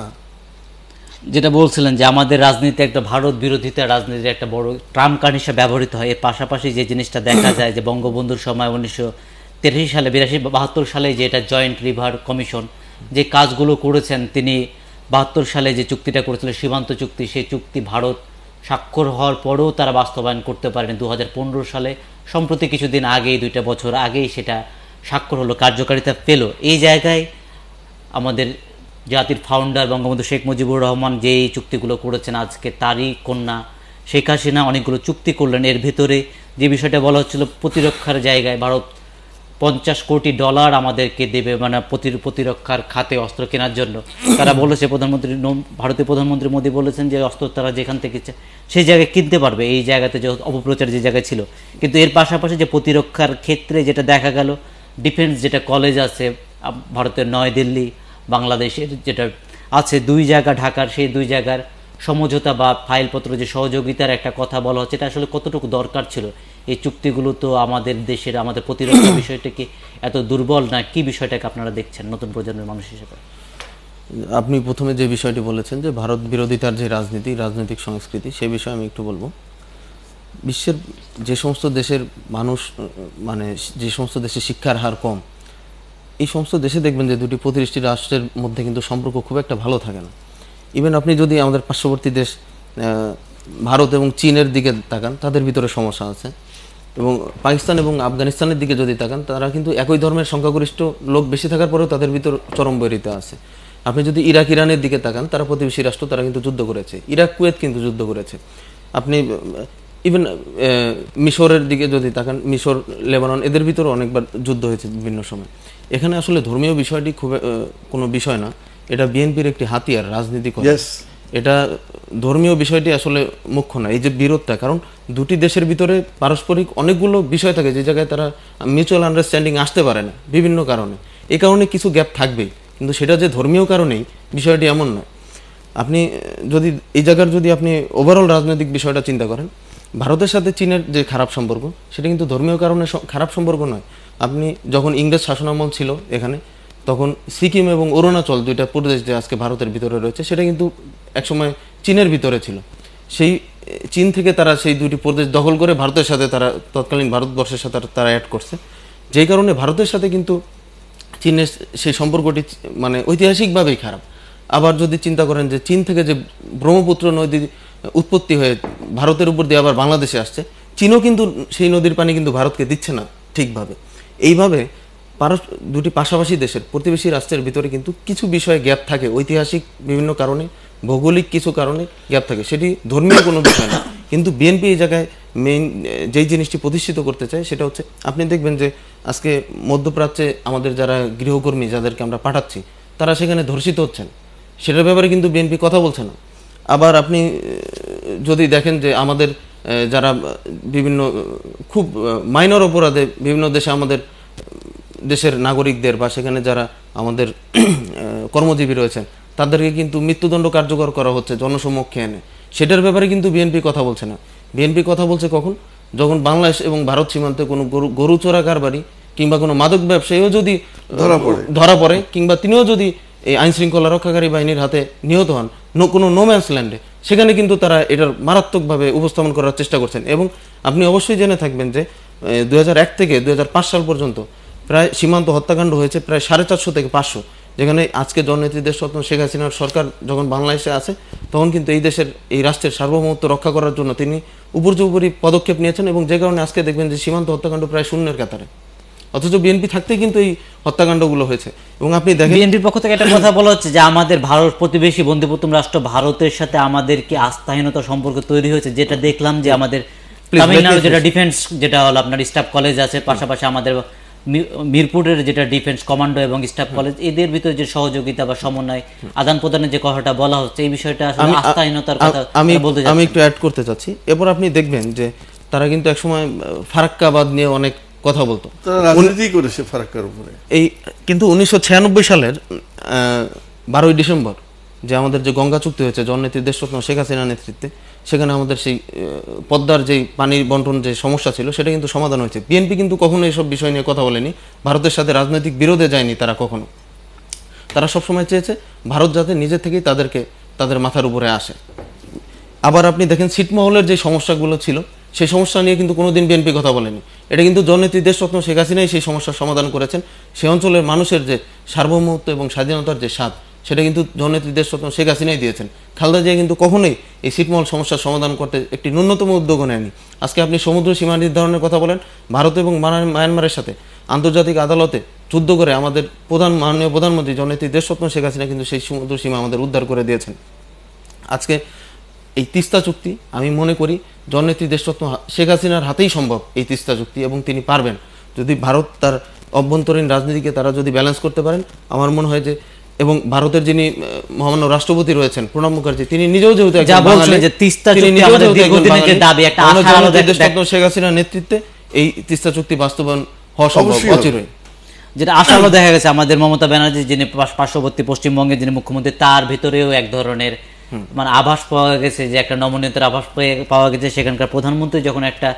যেটা বলছিলেন যে আমাদের রাজনীতি একটা ভারত বিরোধিতা রাজনীতির একটা বড় ট্রাম্প কার্ড হিসেবে ব্যবহৃত হয়। এর পাশাপাশি যে জিনিসটা দেখা যায় যে বঙ্গবন্ধুর সময় 1983 সালে 72 সালে যে এটা জয়েন্ট রিভার কমিশন যে কাজগুলো করেছেন, তিনি 72 সালে যে চুক্তিটা করেছিলেন সীমান্ত চুক্তি, সেই চুক্তি ভারত স্বাক্ষর হওয়ার পরেও তারা বাস্তবায়ন করতে পারেনি। 2015 সালে সম্প্রতি কিছুদিন আগেই, 2 বছর আগেই সেটা স্বাক্ষর হলো, কার্যকারিতা পেল। এই জায়গায় আমাদের জাতির ফাউন্ডার বঙ্গবন্ধু শেখ মুজিবুর রহমান যে এই চুক্তিগুলো করেছেন, আজকে তারই কন্যা শেখ হাসিনা অনেকগুলো চুক্তি করলেন। এর ভিতরে যে বিষয়টা বলা হচ্ছিল, প্রতিরক্ষার জায়গায় ভারত $50 কোটি আমাদেরকে দেবে, মানে প্রতিরক্ষার খাতে অস্ত্র কেনার জন্য। তারা বলেছে, ভারতীয় প্রধানমন্ত্রী মোদী বলেছেন যে অস্ত্র তারা যেখান থেকে সেই জায়গায় কিনতে পারবে, এই জায়গাতে যে অপপ্রচার যে জায়গায় ছিল। কিন্তু এর পাশাপাশি যে প্রতিরক্ষার ক্ষেত্রে যেটা দেখা গেল, ডিফেন্স যেটা কলেজ আছে ভারতের নয়াদিল্লি, বাংলাদেশের যেটা আছে 2 জায়গা ঢাকার, সেই 2 জায়গার সমঝোতা বা ফাইলপত্র যে সহযোগিতার একটা কথা বলা হচ্ছে, এটা আসলে কতটুকু দরকার ছিল? এই চুক্তিগুলো তো আমাদের দেশের, আমাদের প্রতিরক্ষা বিষয়টা কি এত দুর্বল না? কি বিষয়টাকে আপনারা দেখছেন নতুন প্রজন্মের মানুষ হিসেবে? আপনি প্রথমে যে বিষয়টি বলেছেন যে ভারত বিরোধিতার যে রাজনৈতিক সংস্কৃতি, সেই বিষয়ে আমি একটু বলবো। বিশ্বের যে সমস্ত দেশের মানুষ, মানে যে সমস্ত দেশে শিক্ষার হার কম, এই সমস্ত দেশে দেখবেন যে দুটি প্রতিবেশী রাষ্ট্রের মধ্যে কিন্তু সম্পর্ক খুব একটা ভালো থাকে না। ইভেন আপনি যদি আমাদের পার্শ্ববর্তী দেশ ভারত এবং চীনের দিকে তাকান, তাদের ভিতরে সমস্যা আছে। এবং পাকিস্তান এবং আফগানিস্তানের দিকে যদি তাকান, তারা কিন্তু একই ধর্মের সংখ্যাগরিষ্ঠ লোক বেশি থাকার পরেও তাদের ভিতর চরম বৈরিতা আছে। আপনি যদি ইরাক ইরানের দিকে তাকান, তারা প্রতিবেশী রাষ্ট্র, তারা কিন্তু যুদ্ধ করেছে। ইরাক কুয়েত কিন্তু যুদ্ধ করেছে। আপনি ইভেন মিশরের দিকে যদি তাকান, মিশর, লেবানন, এদের ভিতরে অনেকবার যুদ্ধ হয়েছে বিভিন্ন সময়। এখানে আসলে ধর্মীয় বিষয়টি খুব কোনো বিষয় না, এটা বিএনপির একটি হাতিয়ার রাজনীতি করে। এটা ধর্মীয় বিষয়টি আসলে মুখ্য না, এই যে বিরোধটা। কারণ দুটি দেশের ভিতরে পারস্পরিক অনেকগুলো বিষয় থাকে যে জায়গায় তারা মিউচুয়াল আন্ডারস্ট্যান্ডিং আসতে পারে না বিভিন্ন কারণে। এই কারণে কিছু গ্যাপ থাকবেই, কিন্তু সেটা যে ধর্মীয় কারণেই বিষয়টি এমন নয়। আপনি যদি এই জায়গার যদি আপনি ওভারঅল রাজনৈতিক বিষয়টা চিন্তা করেন, ভারতের সাথে চীনের যে খারাপ সম্পর্ক, সেটা কিন্তু ধর্মীয় কারণে খারাপ সম্পর্ক নয়। আপনি যখন ইংরেজ শাসনামল ছিল এখানে, তখন সিকিম এবং অরুণাচল, 2টা প্রদেশ যে আজকে ভারতের ভিতরে রয়েছে, সেটা কিন্তু একসময় চীনের ভিতরে ছিল। সেই চীন থেকে তারা সেই 2টি প্রদেশ দখল করে ভারতের সাথে, তারা তৎকালীন ভারতবর্ষের সাথে তারা অ্যাড করছে। যেই কারণে ভারতের সাথে কিন্তু চীনের সেই সম্পর্কটি মানে ঐতিহাসিকভাবেই খারাপ। আবার যদি চিন্তা করেন যে চীন থেকে যে ব্রহ্মপুত্র নদী উৎপত্তি হয়ে ভারতের উপর দিয়ে আবার বাংলাদেশে আসছে, চীনও কিন্তু সেই নদীর পানি কিন্তু ভারতকে দিচ্ছে না ঠিকভাবে। এইভাবে দুটি পাশাপাশি দেশের প্রতিবেশী রাষ্ট্রের ভিতরে কিন্তু কিছু বিষয়ে গ্যাপ থাকে, ঐতিহাসিক বিভিন্ন কারণে, ভৌগোলিক কিছু কারণে গ্যাপ থাকে, সেটি ধর্মীয় কোনো বিষয় না। কিন্তু বিএনপি এই জায়গায় মেইন যেই জিনিসটি প্রতিষ্ঠিত করতে চায়, সেটা হচ্ছে, আপনি দেখবেন যে আজকে মধ্যপ্রাচ্যে আমাদের যারা গৃহকর্মী, যাদেরকে আমরা পাঠাচ্ছি, তারা সেখানে ধর্ষিত হচ্ছেন, সেটার ব্যাপারে কিন্তু বিএনপি কথা বলছে না। আবার আপনি যদি দেখেন যে আমাদের যারা বিভিন্ন খুব মাইনর অপরাধে বিভিন্ন দেশে আমাদের দেশের নাগরিকদের বা সেখানে যারা আমাদের কর্মজীবী রয়েছেন, তাদেরকে কিন্তু মৃত্যুদণ্ড কার্যকর করা হচ্ছে জনসমক্ষে এনে, সেটার ব্যাপারে কিন্তু বিএনপি কথা বলছে না। বিএনপি কথা বলছে কখন? যখন বাংলাদেশ এবং ভারত সীমান্তে কোনো গরু চোরা কারবারি কিংবা কোনো মাদক ব্যবসায়ীও যদি ধরা পড়ে, কিংবা তিনিও যদি এই আইন শৃঙ্খলা রক্ষাকারী বাহিনীর হাতে নিহত হন কোনো নোম্যান্স ল্যান্ডে, সেখানে কিন্তু তারা এটার মারাত্মকভাবে উপস্থাপন করার চেষ্টা করছেন। এবং আপনি অবশ্যই জেনে থাকবেন যে 2001 থেকে 2005 সাল পর্যন্ত প্রায় সীমান্ত হত্যাকাণ্ড হয়েছে প্রায় 450 থেকে 500, যেখানে আজকে জননেত্রী দেশরত্ন শেখ হাসিনার সরকার যখন বাংলাদেশে আছে তখন কিন্তু এই দেশের এই রাষ্ট্রের সার্বভৌমত্ব রক্ষা করার জন্য তিনি উপর্যুপরি পদক্ষেপ নিয়েছেন, এবং যে কারণে আজকে দেখবেন যে সীমান্ত হত্যাকাণ্ড প্রায় শূন্যের কাতারে, অথচ বিএনপি থাকতেই কিন্তু এই হত্যাকাণ্ডগুলো হয়েছে। এবং আপনি দেখেন বিএনপির পক্ষ থেকে একটা কথা বলা হচ্ছে যে আমাদের ভারত প্রতিবেশী বন্ধুপ্রতিম রাষ্ট্র ভারতের সাথে আমাদের কি আস্থাহীনতা সম্পর্ক তৈরি হয়েছে, যেটা দেখলাম যে আমাদের তামিলনাড়ু যেটা ডিফেন্স যেটা হলো আপনার স্টাফ কলেজ আছে, পাশাপাশি আমাদের মিরপুরের যেটা ডিফেন্স কমান্ডো এবং স্টাফ কলেজ, এদের ভিতরে যে সহযোগিতা বা সমন্বয় আদান প্রদানের যে কথাটা বলা হচ্ছে, এই বিষয়টা আসলে আস্থাহীনতার কথা বলতে যাচ্ছি। আমি একটু অ্যাড করতে চাচ্ছি। এরপর আপনি দেখবেন যে তারা কিন্তু একসময় ফারাক্কাবাদ নিয়ে অনেক কথা বলতো, তারা রাজনীতি করেছে ফারাক্কার উপরে। এই কিন্তু 1996 সালের 12ই ডিসেম্বর যে আমাদের যে গঙ্গা চুক্তি হয়েছে জননেত্রী দেশরত্ন শেখ হাসিনার নেতৃত্বে, সেখানে আমাদের সেই পদ্মার যেই পানি বন্টন যে সমস্যা ছিল সেটা কিন্তু সমাধান হয়েছে। বিএনপি কিন্তু কখনো এইসব বিষয় নিয়ে কথা বলেনি, ভারতের সাথে রাজনৈতিক বিরোধে যায়নি তারা কখনো। তারা সবসময় চেয়েছে ভারত যাতে নিজে থেকেই তাদের মাথার উপরে আসে। আবার আপনি দেখেন ছিটমহলের যে সমস্যাগুলো ছিল সেই সমস্যা নিয়ে কিন্তু কোনোদিন বিএনপি কথা বলেনি। এটা কিন্তু জননেত্রী দেশরত্ন শেখ হাসিনাই সেই সমস্যার সমাধান করেছেন। সেই অঞ্চলের মানুষের যে সার্বভৌমত্ব এবং স্বাধীনতার যে স্বাদ, সেটা কিন্তু জননেত্রী দেশরত্ন শেখ হাসিনাই দিয়েছেন। খালেদা জিয়া কিন্তু কখনোই এই ছিটমহল সমস্যার সমাধান করতে একটি ন্যূনতম উদ্যোগও নেয়নি। আজকে আপনি সমুদ্র সীমা নির্ধারণের কথা বলেন, ভারত এবং মায়ানমারের সাথে আন্তর্জাতিক আদালতে যুদ্ধ করে আমাদের মাননীয় প্রধানমন্ত্রী জননেত্রী দেশরত্ন শেখ হাসিনা কিন্তু সেই সমুদ্র সীমা আমাদের উদ্ধার করে দিয়েছেন। আজকে এই তিস্তা চুক্তি আমি মনে করি জননেত্রী দেশরত্ন শেখ হাসিনার হাতেই সম্ভব এই তিস্তা চুক্তি, এবং তিনি পারবেন যদি ভারত তার অভ্যন্তরীণ রাজনীতিকে তারা যদি ব্যালেন্স করতে পারেন। আমার মনে হয় যে, এবং ভারতের যিনি মহামান্য রাষ্ট্রপতি রয়েছেন প্রণব মুখার্জি, তিনি নিজেও যেহেতু শেখ হাসিনার নেতৃত্বে এই তিস্তা চুক্তি বাস্তবায়ন হওয়া সম্ভব অচিরেই। যেটা আশাও দেখা গেছে আমাদের মমতা ব্যানার্জি যিনি পার্শ্ববর্তী পশ্চিমবঙ্গের যিনি মুখ্যমন্ত্রী, তার ভিতরেও এক ধরনের মানে আভাস পাওয়া গেছে, যে একটা নমনীয়তার আভাস পাওয়া গেছে। সেখানকার প্রধানমন্ত্রী যখন একটা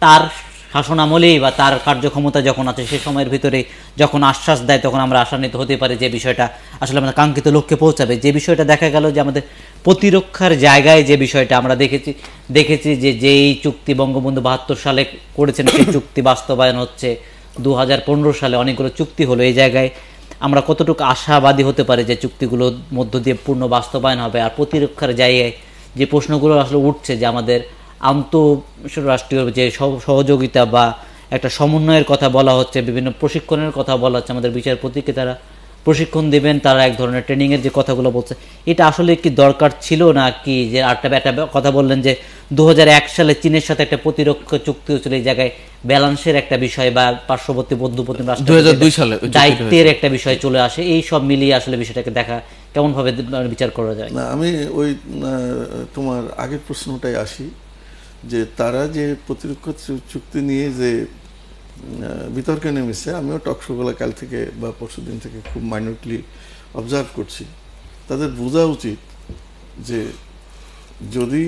তার শাসন আমলেই বা তার কার্যক্ষমতা যখন আছে সে সময়ের ভিতরে যখন আশ্বাস দেয়, তখন আমরা আশান্বিত হতে পারি যে বিষয়টা আসলে আমাদের কাঙ্ক্ষিত লক্ষ্যে পৌঁছাবে। যে বিষয়টা দেখা গেল যে আমাদের প্রতিরক্ষার জায়গায় যে বিষয়টা আমরা দেখেছি যে যেই চুক্তি বঙ্গবন্ধু 72 সালে করেছেন সেই চুক্তি বাস্তবায়ন হচ্ছে 2015 সালে, অনেকগুলো চুক্তি হলো। এই জায়গায় আমরা কতটুকু আশাবাদী হতে পারি যে চুক্তিগুলোর মধ্য দিয়ে পূর্ণ বাস্তবায়ন হবে। আর প্রতিরক্ষার জায়গায় যে প্রশ্নগুলো আসলে উঠছে যে আমাদের আন্তঃরাষ্ট্রীয় যে সহযোগিতা বা একটা সমন্বয়ের কথা বলা হচ্ছে, বিভিন্ন প্রশিক্ষণের কথা বলা হচ্ছে, আমাদের বিচারপতিকে তারা প্রশিক্ষণ দেবেন, তারা এক ধরনের ট্রেনিংয়ের যে কথাগুলো বলছে, এটা আসলে কি দরকার ছিল না কি? যে একটা কথা বললেন যে 2001 সালে চীনের সাথে একটা প্রতিরক্ষা চুক্তি হয়েছিল, এই জায়গায় ব্যালেন্সের একটা বিষয় বা পার্শ্ববর্তী বন্ধুপ্রতিম রাষ্ট্র 2002 সালে দায়িত্বের একটা বিষয় চলে আসে। এই সব মিলিয়ে আসলে বিষয়টাকে দেখা কেমন ভাবে বিচার করা যায়? না, আমি ওই তোমার আগের প্রশ্নটাই আসি যে তারা যে প্রতিরক্ষা চুক্তি নিয়ে যে বিতর্কে নেমেছে, আমিও টকশোগুলো কাল থেকে বা পরশুদিন থেকে খুব মাইনরলি অবজার্ভ করছি। তাদের বোঝা উচিত যে যদি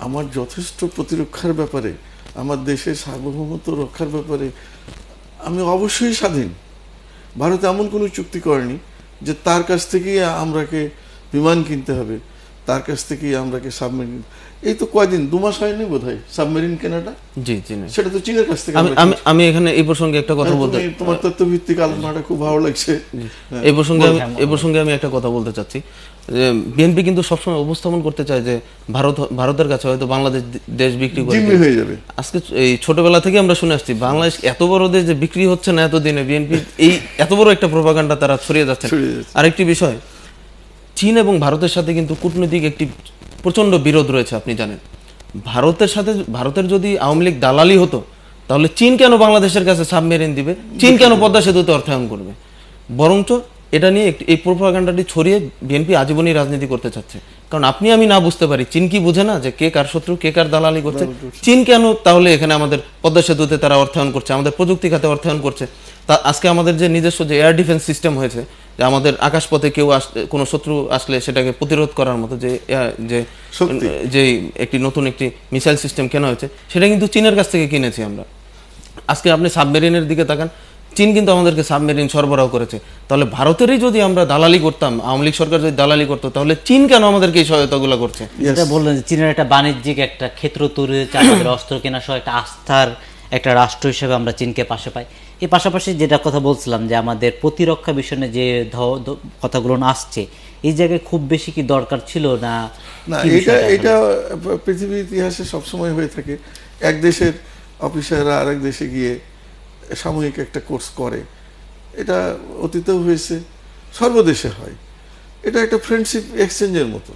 আমার যথেষ্ট প্রতিরক্ষার ব্যাপারে, আমার দেশের সার্বভৌমত্ব রক্ষার ব্যাপারে আমি অবশ্যই স্বাধীন। ভারত এমন কোনো চুক্তি করেনি যে তার কাছ থেকেই আমরাকে বিমান কিনতে হবে, তার কাছ থেকেই আমরাকে সাবমেরিন। এই তো কয়দিন 2 মাস হয়নি বোধহয় সাবমেরিন কেনাটা, জি জি, সেটা তো চীনের কাছ থেকে। আমি এখানে এই প্রসঙ্গে একটা কথা বলতে, তোমার তথ্যভিত্তিক আলোচনাটা খুব ভালো লাগছে। এই প্রসঙ্গে আমি একটা কথা বলতে চাচ্ছি যে বিএনপি কিন্তু সবসময় উপস্থাপন করতে চায় যে ভারতের কাছে হয়তো বাংলাদেশ দেশ বিক্রি করে হয়ে যাবে। আজকে এই ছোটবেলা থেকে আমরা শুনে আসছি বাংলাদেশ এত বড় দেশ যে বিক্রি হচ্ছে না এতদিনে, বিএনপি এই এত বড় একটা প্রোপাগান্ডা তারা ছড়িয়ে যাচ্ছে। আরেকটি বিষয়, চীন এবং ভারতের সাথে কিন্তু কূটনৈতিক একটি প্রচন্ড বিরোধ রয়েছে। আপনি জানেন ভারতের যদি আওয়ামী লীগ দালালি হতো তাহলে চীন কেন বাংলাদেশের কাছে সাবমেরিন দিবে, চীন কেন পদ্মা সেতুতে অর্থায়ন করবে? বরঞ্চ এটা নিয়ে এই প্রোপাগান্ডাটি ছড়িয়ে বিএনপি আজীবনই রাজনীতি করতে চাচ্ছে। কারণ আপনি আমি না বুঝতে পারি, চীন কি বুঝে না যে কে কার শত্রু, কে কার দালালি করছে? চীন কেন তাহলে এখানে আমাদের পদ্মা সেতুতে তারা অর্থায়ন করছে, আমাদের প্রযুক্তি খাতে অর্থায়ন করছে? তা আজকে আমাদের যে নিজস্ব যে এয়ার ডিফেন্স সিস্টেম হয়েছে, যে আমাদের আকাশপথে কেউ কোনো শত্রু আসলে সেটাকে প্রতিরোধ করার মতো যে একটি নতুন একটি মিসাইল সিস্টেম কেনা হয়েছে, সেটা কিন্তু চীনের কাছ থেকে কিনেছি আমরা। আজকে আপনি সাবমেরিনের দিকে তাকান, চীন কিন্তু আমাদেরকে সাবমেরিন সরবরাহ করেছে। তাহলে ভারতেরই যদি আমরা দালালি করতাম, আওয়ামী লীগ সরকার যদি দালালি করতো, তাহলে চীন কেন আমাদেরকে এই সহায়তাগুলো করছে? যেটা বললেন যে চীনের একটা বাণিজ্যিক একটা ক্ষেত্র তৈরি হয়েছে, আমাদের অস্ত্র কেনা সহ একটা আস্থার একটা রাষ্ট্র হিসেবে আমরা চীনকে পাশে পাই। এর পাশাপাশি যেটা কথা বলছিলাম যে আমাদের প্রতিরক্ষা বিষয়ে যে কথাগুলো আসছে, এই জায়গায় খুব বেশি কি দরকার ছিল না? না, কি বিষয়টা এটা পৃথিবীর ইতিহাসে সবসময় হয়ে থাকে। এক দেশের অফিসাররা আরেক দেশে গিয়ে সাময়িক একটা কোর্স করে, এটা অতীতেও হয়েছে, সর্বদেশে হয়। এটা একটা ফ্রেন্ডশিপ এক্সচেঞ্জের মতো।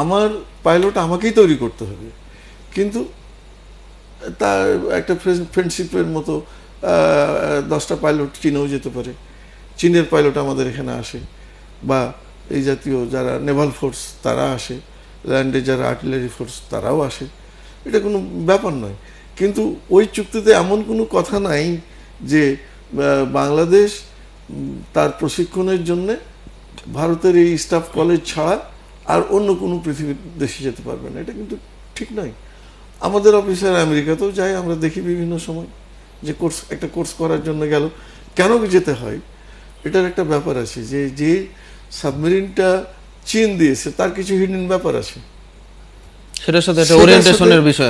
আমার পাইলট আমাকেই তৈরি করতে হবে, কিন্তু তার একটা ফ্রেন্ডশিপের মতো 10টা পাইলট চীনেও যেতে পারে, চীনের পাইলট আমাদের এখানে আসে, বা এই জাতীয় যারা নেভাল ফোর্স তারা আসে, ল্যান্ডে যারা আর্টিলারি ফোর্স তারাও আসে, এটা কোনো ব্যাপার নয়। কিন্তু ওই চুক্তিতে এমন কোনো কথা নাই যে বাংলাদেশ তার প্রশিক্ষণের জন্যে ভারতের এই স্টাফ কলেজ ছাড়া আর অন্য কোনো পৃথিবীর দেশে যেতে পারবে না, এটা কিন্তু ঠিক নয়। আমাদের অফিসার আমেরিকাতেও যায়, আমরা দেখি বিভিন্ন সময় যে একটা কোর্স করার জন্য গেল। কেন যেতে হয়, এটার একটা ব্যাপার আছে, যে সাবমেরিনটা চীন দিয়েছে তার কিছু হিডেন ব্যাপার আছে, সেটার সাথে একটা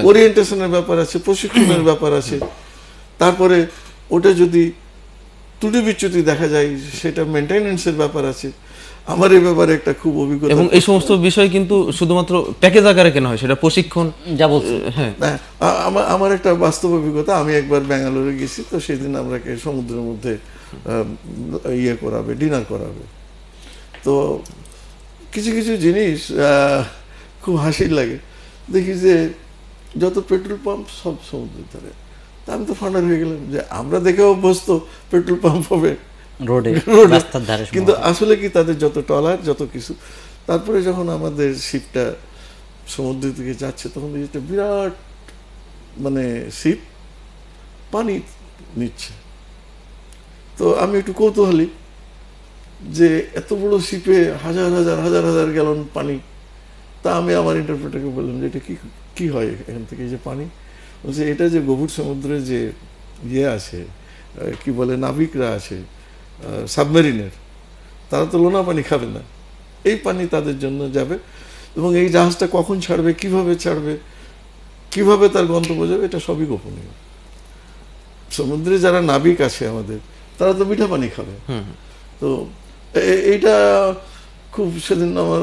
ওরিয়েন্টেশনের ব্যাপার আছে, প্রশিক্ষণের ব্যাপার আছে। তারপরে ওটা যদি ত্রুটি বিচ্যুতি দেখা যায়, সেটা মেনটেনেন্সের ব্যাপার আছে। আমার এই ব্যাপারে একটা খুব অভিজ্ঞতা, এবং এই সমস্ত বিষয় কিন্তু শুধুমাত্র প্যাকেজ আকারে কেনা হয়, সেটা প্রশিক্ষণ যা বলছে। হ্যাঁ, আমার একটা বাস্তব অভিজ্ঞতা। আমি একবার ব্যাঙ্গালোরে গেছি, তো সেদিন আমরাকে সমুদ্রের মধ্যে ডিনার করাবে। তো কিছু কিছু জিনিস খুব হাসির লাগে। দেখি যে যত পেট্রোল পাম্প সব সমুদ্রের ধারে। তা আমি তো ফান্ডার হয়ে গেলাম যে আমরা দেখে অভ্যস্ত পেট্রোল পাম্প হবে রোডে, রাস্তার ধারে, কিন্তু আসলে কি তাদের যত ট্রলার যত কিছু। তারপরে যখন আমাদের শিপটা সমুদ্রের দিকে যাচ্ছে, তখন একটা বিরাট শিপ পানি নিচ্ছে। তো আমি একটু কৌতূহলী যে এত বড় শিপে হাজার হাজার হাজার হাজার গ্যালন পানি। তা আমি আমার ইন্টারপ্রেটারকে বললাম যে এটা কি হয় এখান থেকে যে পানি? বলছে এটা যে গভীর সমুদ্রে যে আছে, কি বলে, নাবিকরা আছে সাবমেরিনের, তারা তো লোনা পানি খাবে না, এই পানি তাদের জন্য যাবে। এবং এই জাহাজটা কখন ছাড়বে, কিভাবে ছাড়বে, কিভাবে তার গন্তব্য যাবে, এটা সবই গোপনীয়। সমুদ্রে যারা নাবিক আছে আমাদের, তারা তো মিঠা পানি খাবে। তো এইটা খুব সেদিন আমার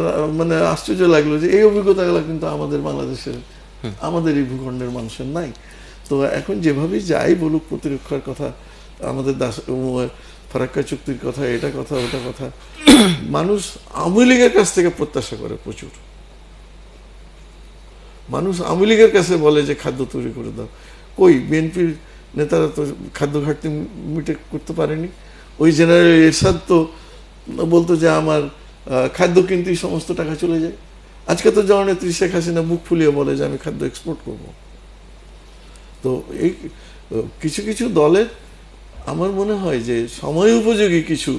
আশ্চর্য লাগলো যে এই অভিজ্ঞতাগুলো কিন্তু আমাদের বাংলাদেশের, আমাদের এই ভূখণ্ডের মানুষের নাই। তো এখন যেভাবেই যাই বলুক, প্রতিরক্ষার কথা, আমাদের ফারাক্কা চুক্তির কথা, এটা কথা ওটা কথা, মানুষ আওয়ামী লীগের কাছ থেকে প্রত্যাশা করে প্রচুর। মানুষ আওয়ামী লীগের কাছে বলে যে খাদ্য তৈরি করে দাও। কই, বিএনপির নেতারা তো খাদ্য ঘাটতি মিটে করতে পারেনি। ওই জেনারেল এরশাদ তো বলতো যে আমার খাদ্য কিনতেই সমস্ত টাকা চলে যায়। আজকে তো জননেত্রী শেখ হাসিনা মুখ ফুলিয়ে বলে যে আমি খাদ্য এক্সপোর্ট করব। তো এই কিছু কিছু দলের আমার মনে হয় যে সময় উপযোগী কিছু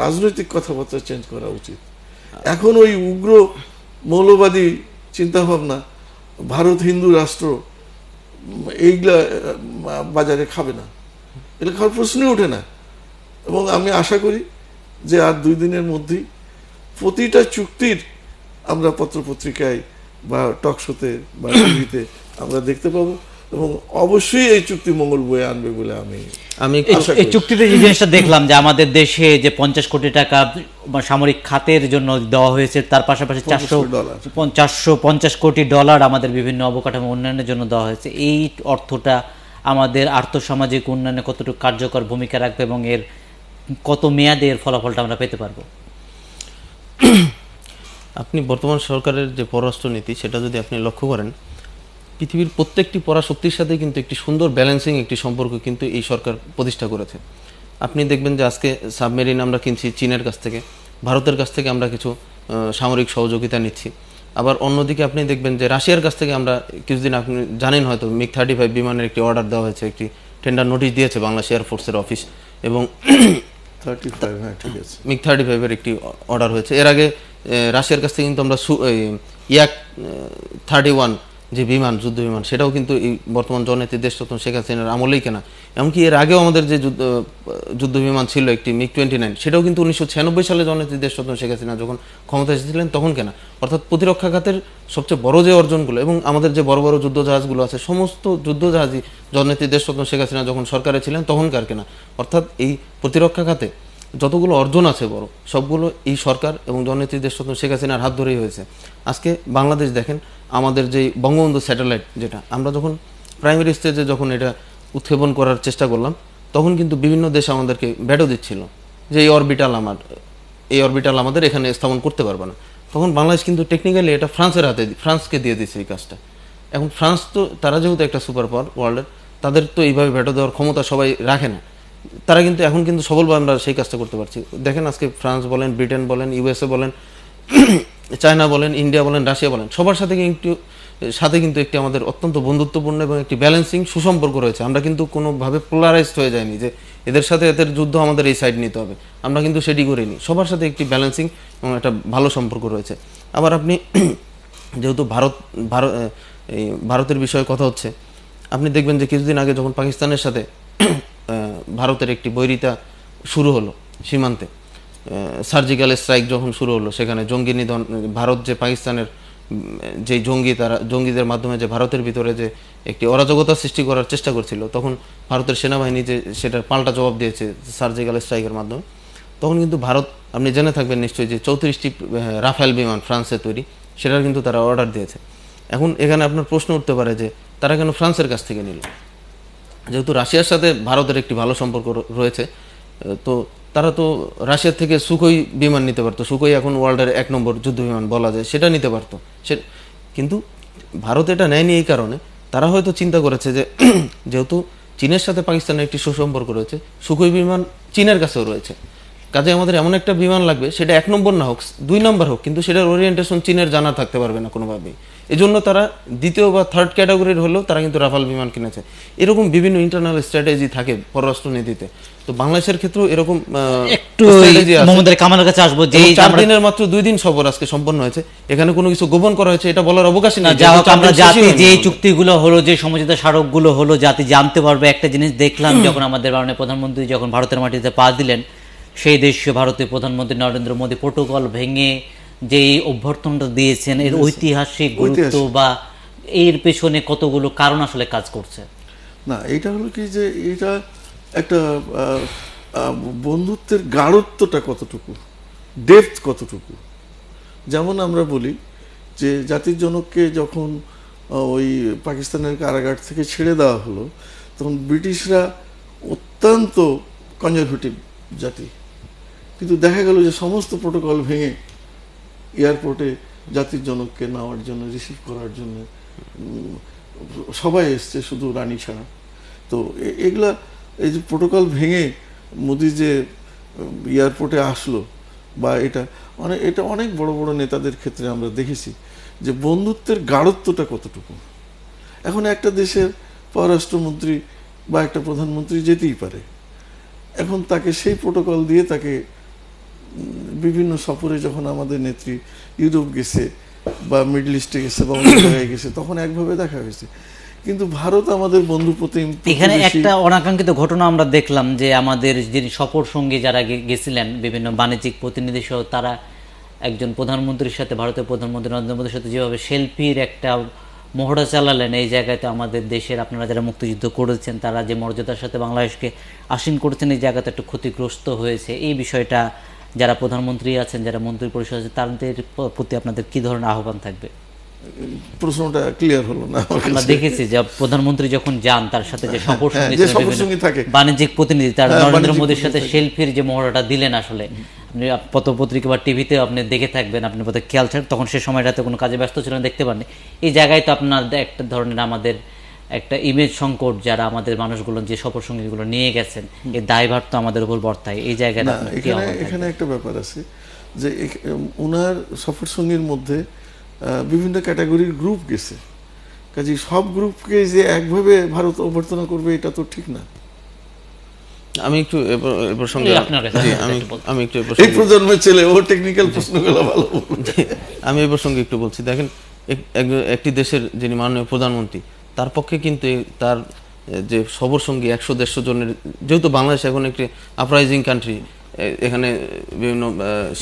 রাজনৈতিক কথাবার্তা চেঞ্জ করা উচিত। এখন ওই উগ্র মৌলবাদী চিন্তাভাবনা, ভারত হিন্দু রাষ্ট্র, এইগুলা বাজারে খাবে না, এটা খাওয়ার প্রশ্নই ওঠে না। এবং আমি আশা করি যে আর 2 দিনের মধ্যেই প্রতিটা চুক্তির আমরা পত্রপত্রিকায় বা টক শোতে বা টিভিতে আমরা দেখতে পাবো, এবং অবশ্যই এই চুক্তি মঙ্গল বয়ে আনবে বলে আমি এই চুক্তিতে যে জিনিসটা দেখলাম যে আমাদের দেশে যে 50 কোটি টাকা সামরিক খাতের জন্য দেওয়া হয়েছে, তার পাশাপাশি 450 কোটি ডলার আমাদের বিভিন্ন অবকাঠামো উন্নয়নের জন্য দেওয়া হয়েছে। এই অর্থটা আমাদের আর্থসামাজিক উন্নয়নে কতটুকু কার্যকর ভূমিকা রাখবে এবং এর কত মেয়াদে এর ফলাফলটা আমরা পেতে পারবো? আপনি বর্তমান সরকারের যে পররাষ্ট্র নীতি, সেটা যদি আপনি লক্ষ্য করেন, পৃথিবীর প্রত্যেকটি পরাশক্তির সাথে কিন্তু একটি সুন্দর ব্যালেন্সিং একটি সম্পর্ক কিন্তু এই সরকার প্রতিষ্ঠা করেছে। আপনি দেখবেন যে আজকে সাবমেরিন আমরা কিনছি চীনের কাছ থেকে, ভারতের কাছ থেকে আমরা কিছু সামরিক সহযোগিতা নিচ্ছি। আবার অন্যদিকে আপনি দেখবেন যে রাশিয়ার কাছ থেকে আমরা কিছুদিন, আপনি জানেন হয়তো, MiG-35 বিমানের একটি অর্ডার দেওয়া হয়েছে, একটি টেন্ডার নোটিশ দিয়েছে বাংলাদেশ এয়ারফোর্সের অফিস, এবং MiG-35 এর একটি অর্ডার হয়েছে। এর আগে রাশিয়ার কাছ থেকে কিন্তু আমরা Yak-31 যে বিমান, যুদ্ধ বিমান, সেটাও কিন্তু এই বর্তমান জননেত্রী দেশরত্ন শেখ হাসিনার আমলেই কেনা। এমনকি এর আগেও আমাদের যে যুদ্ধ বিমান ছিল একটি MiG-29, সেটাও কিন্তু 1996 সালে জননেত্রী দেশরত্ন শেখ হাসিনা যখন ক্ষমতা এসেছিলেন তখন কেনা। অর্থাৎ প্রতিরক্ষা খাতের সবচেয়ে বড় যে অর্জনগুলো এবং আমাদের যে বড় বড় যুদ্ধজাহাজগুলো আছে, সমস্ত যুদ্ধজাহাজই জননেত্রী দেশরত্ন শেখ হাসিনা যখন সরকারে ছিলেন তখনকার কেনা। অর্থাৎ এই প্রতিরক্ষা খাতে যতগুলো অর্জন আছে বড়, সবগুলো এই সরকার এবং জননেত্রী দেশরত্ন শেখ হাসিনার হাত ধরেই হয়েছে। আজকে বাংলাদেশ দেখেন, আমাদের যে বঙ্গবন্ধু স্যাটেলাইট, যেটা আমরা যখন প্রাইমারি স্টেজে যখন এটা উৎক্ষেপণ করার চেষ্টা করলাম, তখন কিন্তু বিভিন্ন দেশ আমাদেরকে ব্যাটও দিচ্ছিল যে এই অরবিটাল আমাদের এখানে স্থাপন করতে পারবে না। তখন বাংলাদেশ কিন্তু টেকনিক্যালি এটা ফ্রান্সকে দিয়ে দিচ্ছে এই কাজটা। এখন ফ্রান্স তো, তারা যেহেতু একটা সুপার পাওয়ার ওয়ার্ল্ডের, তাদের তো এইভাবে ভেটো দেওয়ার ক্ষমতা সবাই রাখে না। তারা কিন্তু এখন কিন্তু সফলভাবে আমরা সেই কাজটা করতে পারছি। দেখেন আজকে ফ্রান্স বলেন, ব্রিটেন বলেন, USA বলেন, চায়না বলেন, ইন্ডিয়া বলেন, রাশিয়া বলেন, সবার সাথে কিন্তু একটি আমাদের অত্যন্ত বন্ধুত্বপূর্ণ এবং একটি ব্যালেন্সিং সুসম্পর্ক রয়েছে। আমরা কিন্তু কোনোভাবে পোলারাইজড হয়ে যায়নি যে এদের সাথে এদের যুদ্ধ আমাদের এই সাইড নিতে হবে, আমরা কিন্তু সেটি করিনি। সবার সাথে একটি ব্যালেন্সিং এবং একটা ভালো সম্পর্ক রয়েছে। আবার আপনি যেহেতু ভারতের বিষয়ে কথা হচ্ছে, আপনি দেখবেন যে কিছুদিন আগে যখন পাকিস্তানের সাথে ভারতের একটি বৈরিতা শুরু হলো সীমান্তে, সার্জিক্যাল স্ট্রাইক যখন শুরু হলো, সেখানে জঙ্গি নিধন, ভারত যে পাকিস্তানের যে জঙ্গিদের মাধ্যমে যে ভারতের ভিতরে যে একটি অরাজকতা সৃষ্টি করার চেষ্টা করছিল, তখন ভারতের সেনাবাহিনী যে সেটার পাল্টা জবাব দিয়েছে সার্জিক্যাল স্ট্রাইকের মাধ্যমে। তখন কিন্তু ভারত, আপনি জেনে থাকবেন নিশ্চয়ই, যে 34টি রাফেল বিমান ফ্রান্সে তৈরি, সেটার কিন্তু তারা অর্ডার দিয়েছে। এখন এখানে আপনার প্রশ্ন উঠতে পারে যে তারা কেন ফ্রান্সের কাছ থেকে নিল? যেহেতু রাশিয়ার সাথে ভারতের একটি ভালো সম্পর্ক রয়েছে, তো তারা তো রাশিয়ার থেকে সুখোই বিমান নিতে পারতো। সুখোই এখন ওয়ার্ল্ডের 1 নম্বর যুদ্ধ বিমান বলা যায়, সেটা নিতে পারতো। কিন্তু ভারত এটা নেয়নি এই কারণে, তারা হয়তো চিন্তা করেছে যে যেহেতু চীনের সাথে পাকিস্তানের একটি সুসম্পর্ক রয়েছে, সুখোই বিমান চীনের কাছেও রয়েছে, কাজে আমাদের এমন একটা বিমান লাগবে, সেটা 1 নম্বর না হোক, 2 নম্বর হোক, কিন্তু সেটার ওরিয়েন্টেশন চীনের জানা থাকতে পারবে না কোনোভাবেই। এজন্য তারা দ্বিতীয় বা থার্ড ক্যাটাগরির হলেও তারা কিন্তু রাফাল বিমান কিনেছে। এরকম বিভিন্ন ইন্টারনাল স্ট্র্যাটেজি থাকে পররাষ্ট্র নীতিতে। তো বাংলাদেশের ক্ষেত্রেও এরকম একটু মোহাম্মদ আলী কামালের কাছে আসবো, যে 4 দিনের মাত্র 2 দিন সফর আজকে সম্পন্ন হয়েছে, এখানে কোনো কিছু গোপন করা হয়েছে এটা বলার অবকাশই নেই। আমরা জাতি যে চুক্তিগুলো হলো, যে সমঝোতা স্মারকগুলো হলো, জাতি জানতে পারবে। একটা জিনিস দেখলাম, যখন আমাদের মাননীয় প্রধানমন্ত্রী যখন ভারতের মাটিতে পা দিলেন, সেই দেশীয় ভারতীয় প্রধানমন্ত্রী নরেন্দ্র মোদী প্রোটোকল ভেঙে যে অভ্যর্থনাটা দিয়েছেন, এর ঐতিহাসিক গুরুত্ব বা এর পেছনে কতগুলো কারণ আসলে কাজ করছে। না, এটা হলো কি যে এটা একটা বন্ধুত্বের গাঢ়ত্বটা কতটুকু, ডেপথ কতটুকু। যেমন আমরা বলি যে জাতির জনককে যখন ওই পাকিস্তানের কারাগার থেকে ছেড়ে দেওয়া হলো, তখন ব্রিটিশরা অত্যন্ত কনজারভেটিভ জাতি, কিন্তু দেখা গেল যে সমস্ত প্রোটোকল ভেঙে এয়ারপোর্টে জাতির জনককে নেওয়ার জন্য, রিসিভ করার জন্য সবাই এসছে, শুধু রানী ছাড়া। তো এগুলা, এই যে প্রোটোকল ভেঙে মোদি যে এয়ারপোর্টে আসলো, বা এটা অনেক বড় বড় নেতাদের ক্ষেত্রে আমরা দেখেছি যে বন্ধুত্বের গাঢ়ত্বটা কতটুকু। এখন একটা দেশের পররাষ্ট্রমন্ত্রী বা একটা প্রধানমন্ত্রী যেতেই পারে, এখন তাকে সেই প্রোটোকল দিয়ে তাকে বিভিন্ন সফরে, যখন আমাদের নেত্রী ইউরোপ গেছে বা মিডল ইস্টে গেছে বা অন্য জায়গায় গেছে, তখন একভাবে দেখা হয়েছে। কিন্তু ভারত আমাদের বন্ধু প্রতিবেশী। এখানে একটা অনাকাঙ্ক্ষিত ঘটনা আমরা দেখলাম, যে আমাদের যিনি সফর সঙ্গী যারা গেছিলেন, বিভিন্ন বাণিজ্যিক প্রতিনিধি সহ, তারা একজন প্রধানমন্ত্রীর সাথে, ভারতের প্রধানমন্ত্রী নরেন্দ্র মোদীর সাথে যেভাবে সেলফির একটা মহড়া চালালেন, এই জায়গাতে আমাদের দেশের, আপনারা যারা মুক্তিযুদ্ধ করেছেন, তারা যে মর্যাদার সাথে বাংলাদেশকে আসীন করেছেন, এই জায়গাতে একটু ক্ষতিগ্রস্ত হয়েছে। এই বিষয়টা যারা প্রধানমন্ত্রী আছেন, যারা মন্ত্রী পরিষদ আছে, তাদের প্রতি আপনাদের কি ধরনের আহ্বান থাকবে? প্রশ্নটা ক্লিয়ার হলো না। আমরা দেখেছি যে প্রধানমন্ত্রী যখন যান, তার সাথে যে সফরসঙ্গী থাকে, বাণিজ্যিক প্রতিনিধি, তার নরেন্দ্র মোদীর সাথে সেলফির যে মহড়াটা দিলেন, আসলে আপনি পত্রপত্রিকা বা টিভিতে আপনি দেখে থাকবেন, আপনি বোধহয় খেয়াল থাকবেন, তখন সে সময়টাতে কোনো কাজে ব্যস্ত ছিলেন, দেখতে পাননি। এই জায়গায় তো আপনার একটা ধরনের আমাদের একটা ইমেজ সংকট, যারা আমাদের মানুষগুলো যে সফর সঙ্গীগুলো নিয়ে গেছেন, এই দায়ভার তো আমাদের উপর বর্তায়। এই জায়গায় এখানে একটা ব্যাপার আছে যে ওনার সফর সঙ্গীর মধ্যে বিভিন্ন ক্যাটাগরির গ্রুপ গেছে, কাজে সব গ্রুপকে যে একভাবে ভারত অভ্যর্থনা করবে এটা তো ঠিক না। আমি একটু এই প্রসঙ্গে এই প্রজন্মের ছেলে, ও টেকনিক্যাল প্রশ্নগুলো ভালো। আমি এই প্রসঙ্গে একটু বলছি। দেখেন, একটি দেশের যিনি মাননীয় প্রধানমন্ত্রী, তার পক্ষে কিন্তু তার যে সবর সঙ্গী 100-150 জনের, যেহেতু বাংলাদেশ এখন একটি আপরাইজিং কান্ট্রি, এখানে বিভিন্ন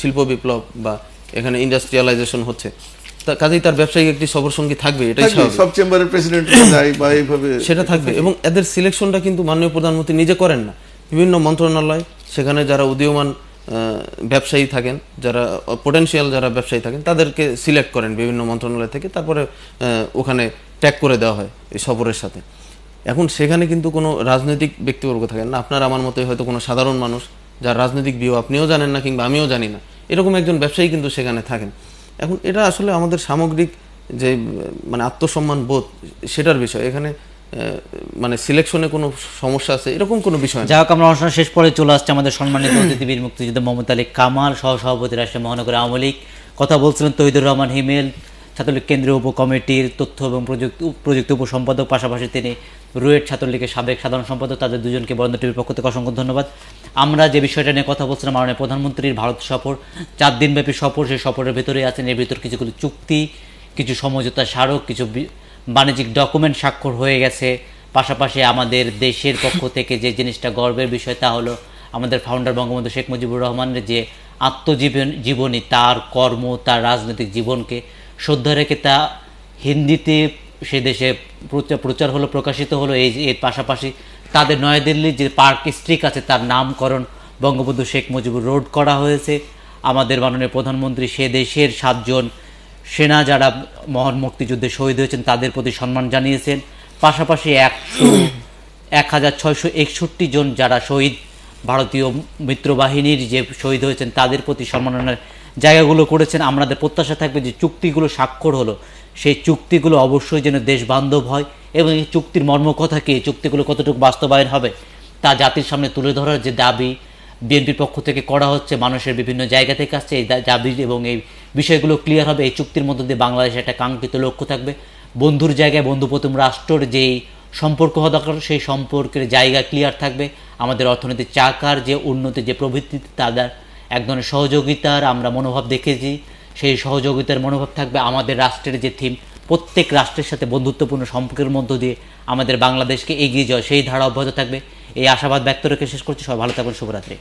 শিল্প বিপ্লব বা এখানে ইন্ডাস্ট্রিয়ালাইজেশন হচ্ছে, কাজেই তার ব্যবসায়িক একটি সবর সঙ্গী থাকবে, এটাই স্বাভাবিক। সব চেম্বারের প্রেসিডেন্ট যায় বা এইভাবে সেটা থাকবে। এবং এদের সিলেকশনটা কিন্তু মাননীয় প্রধানমন্ত্রী নিজে করেন না, বিভিন্ন মন্ত্রণালয়, সেখানে যারা উদীয়মান ব্যবসায়ী থাকেন, যারা পোটেনশিয়াল যারা ব্যবসায়ী থাকেন, তাদেরকে সিলেক্ট করেন বিভিন্ন মন্ত্রণালয় থেকে, তারপরে ওখানে ট্যাগ করে দেওয়া হয় এই সফরের সাথে। এখন সেখানে কিন্তু কোনো রাজনৈতিক ব্যক্তিবর্গ থাকেন না, আপনার আমার মতোই হয়তো কোনো সাধারণ মানুষ যার রাজনৈতিক ভিউ আপনিও জানেন না কিংবা আমিও জানি না, এরকম একজন ব্যবসায়ী কিন্তু সেখানে থাকেন। এখন এটা আসলে আমাদের সামগ্রিক যে মানে আত্মসম্মান বোধ, সেটার বিষয়। এখানে মানে সিলেকশনে কোনো সমস্যা আছে এরকম কোনো বিষয় না। যাই হোক, আমরা অনুষ্ঠান শেষ পরে চলে আসছে আমাদের সম্মানিত অতিথি বীর মুক্তিযোদ্ধা মোহাম্মদ আলী কামাল, সহসভাপতি রাজশাহী মহানগর আওয়ামী লীগ। কথা বলছিলেন তৌহিদুর রহমান হিমেল, ছাত্রলীগ কেন্দ্রীয় উপকমিটির তথ্য এবং প্রযুক্তি উপসম্পাদক, পাশাপাশি তিনি রুয়েট ছাত্রলীগের সাবেক সাধারণ সম্পাদক। তাদের দুজনকে বরেন্দ্র টিভির পক্ষ থেকে অসংখ্য ধন্যবাদ। আমরা যে বিষয়টা নিয়ে কথা বলছিলাম, মাননীয় প্রধানমন্ত্রীর ভারত সফর, 4 দিনব্যাপী সফর, সেই সফরের ভিতরেই আছেন। এর ভিতর কিছুগুলো চুক্তি, কিছু সমঝোতা স্মারক, কিছু বাণিজ্যিক ডকুমেন্ট স্বাক্ষর হয়ে গেছে। পাশাপাশি আমাদের দেশের পক্ষ থেকে যে জিনিসটা গর্বের বিষয়, তা হলো আমাদের ফাউন্ডার বঙ্গবন্ধু শেখ মুজিবুর রহমানের যে জীবনী, তার কর্ম, তার রাজনৈতিক জীবনকে শ্রদ্ধা রেখে তা হিন্দিতে সে দেশে প্রচার হলো, প্রকাশিত হলো। এর পাশাপাশি তাদের নয়াদিল্লির যে পার্ক স্ট্রিট আছে, তার নামকরণ বঙ্গবন্ধু শেখ মুজিবুর রোড করা হয়েছে। আমাদের মাননীয় প্রধানমন্ত্রী সে দেশের 7 জন সেনা যারা মহান মুক্তিযুদ্ধে শহীদ হয়েছেন তাদের প্রতি সম্মান জানিয়েছেন। পাশাপাশি 1661 জন যারা শহীদ ভারতীয় মিত্রবাহিনীর যে শহীদ হয়েছেন তাদের প্রতি সম্মাননার জায়গাগুলো করেছেন। আমাদের প্রত্যাশা থাকবে যে চুক্তিগুলো স্বাক্ষর হলো, সেই চুক্তিগুলো অবশ্যই যেন দেশ বান্ধব হয় এবং এই চুক্তির মর্মকথা কি, চুক্তিগুলো কতটুকু বাস্তবায়ন হবে তা জাতির সামনে তুলে ধরার যে দাবি বিএনপির পক্ষ থেকে করা হচ্ছে, মানুষের বিভিন্ন জায়গা থেকে আসছে এই দাবি এবং এই বিষয়গুলো ক্লিয়ার হবে। এই চুক্তির মধ্যে দিয়ে বাংলাদেশের একটা কাঙ্ক্ষিত লক্ষ্য থাকবে, বন্ধুর জায়গায় বন্ধুপ্রতিম রাষ্ট্রের যেই সম্পর্ক হওয়া দরকার সেই সম্পর্কের জায়গা ক্লিয়ার থাকবে। আমাদের অর্থনৈতিক চাকার যে উন্নতি, যে প্রবৃত্তি, তাদের এক ধরনের সহযোগিতার আমরা মনোভাব দেখেছি, সেই সহযোগিতার মনোভাব থাকবে। আমাদের রাষ্ট্রের যে থিম, প্রত্যেক রাষ্ট্রের সাথে বন্ধুত্বপূর্ণ সম্পর্কের মধ্য দিয়ে আমাদের বাংলাদেশকে এগিয়ে যাওয়া, সেই ধারা অব্যাহত থাকবে। এই আশাবাদ ব্যক্ত রেখে শেষ করছি। সবাই ভালো থাকবেন, শুভরাত্রি।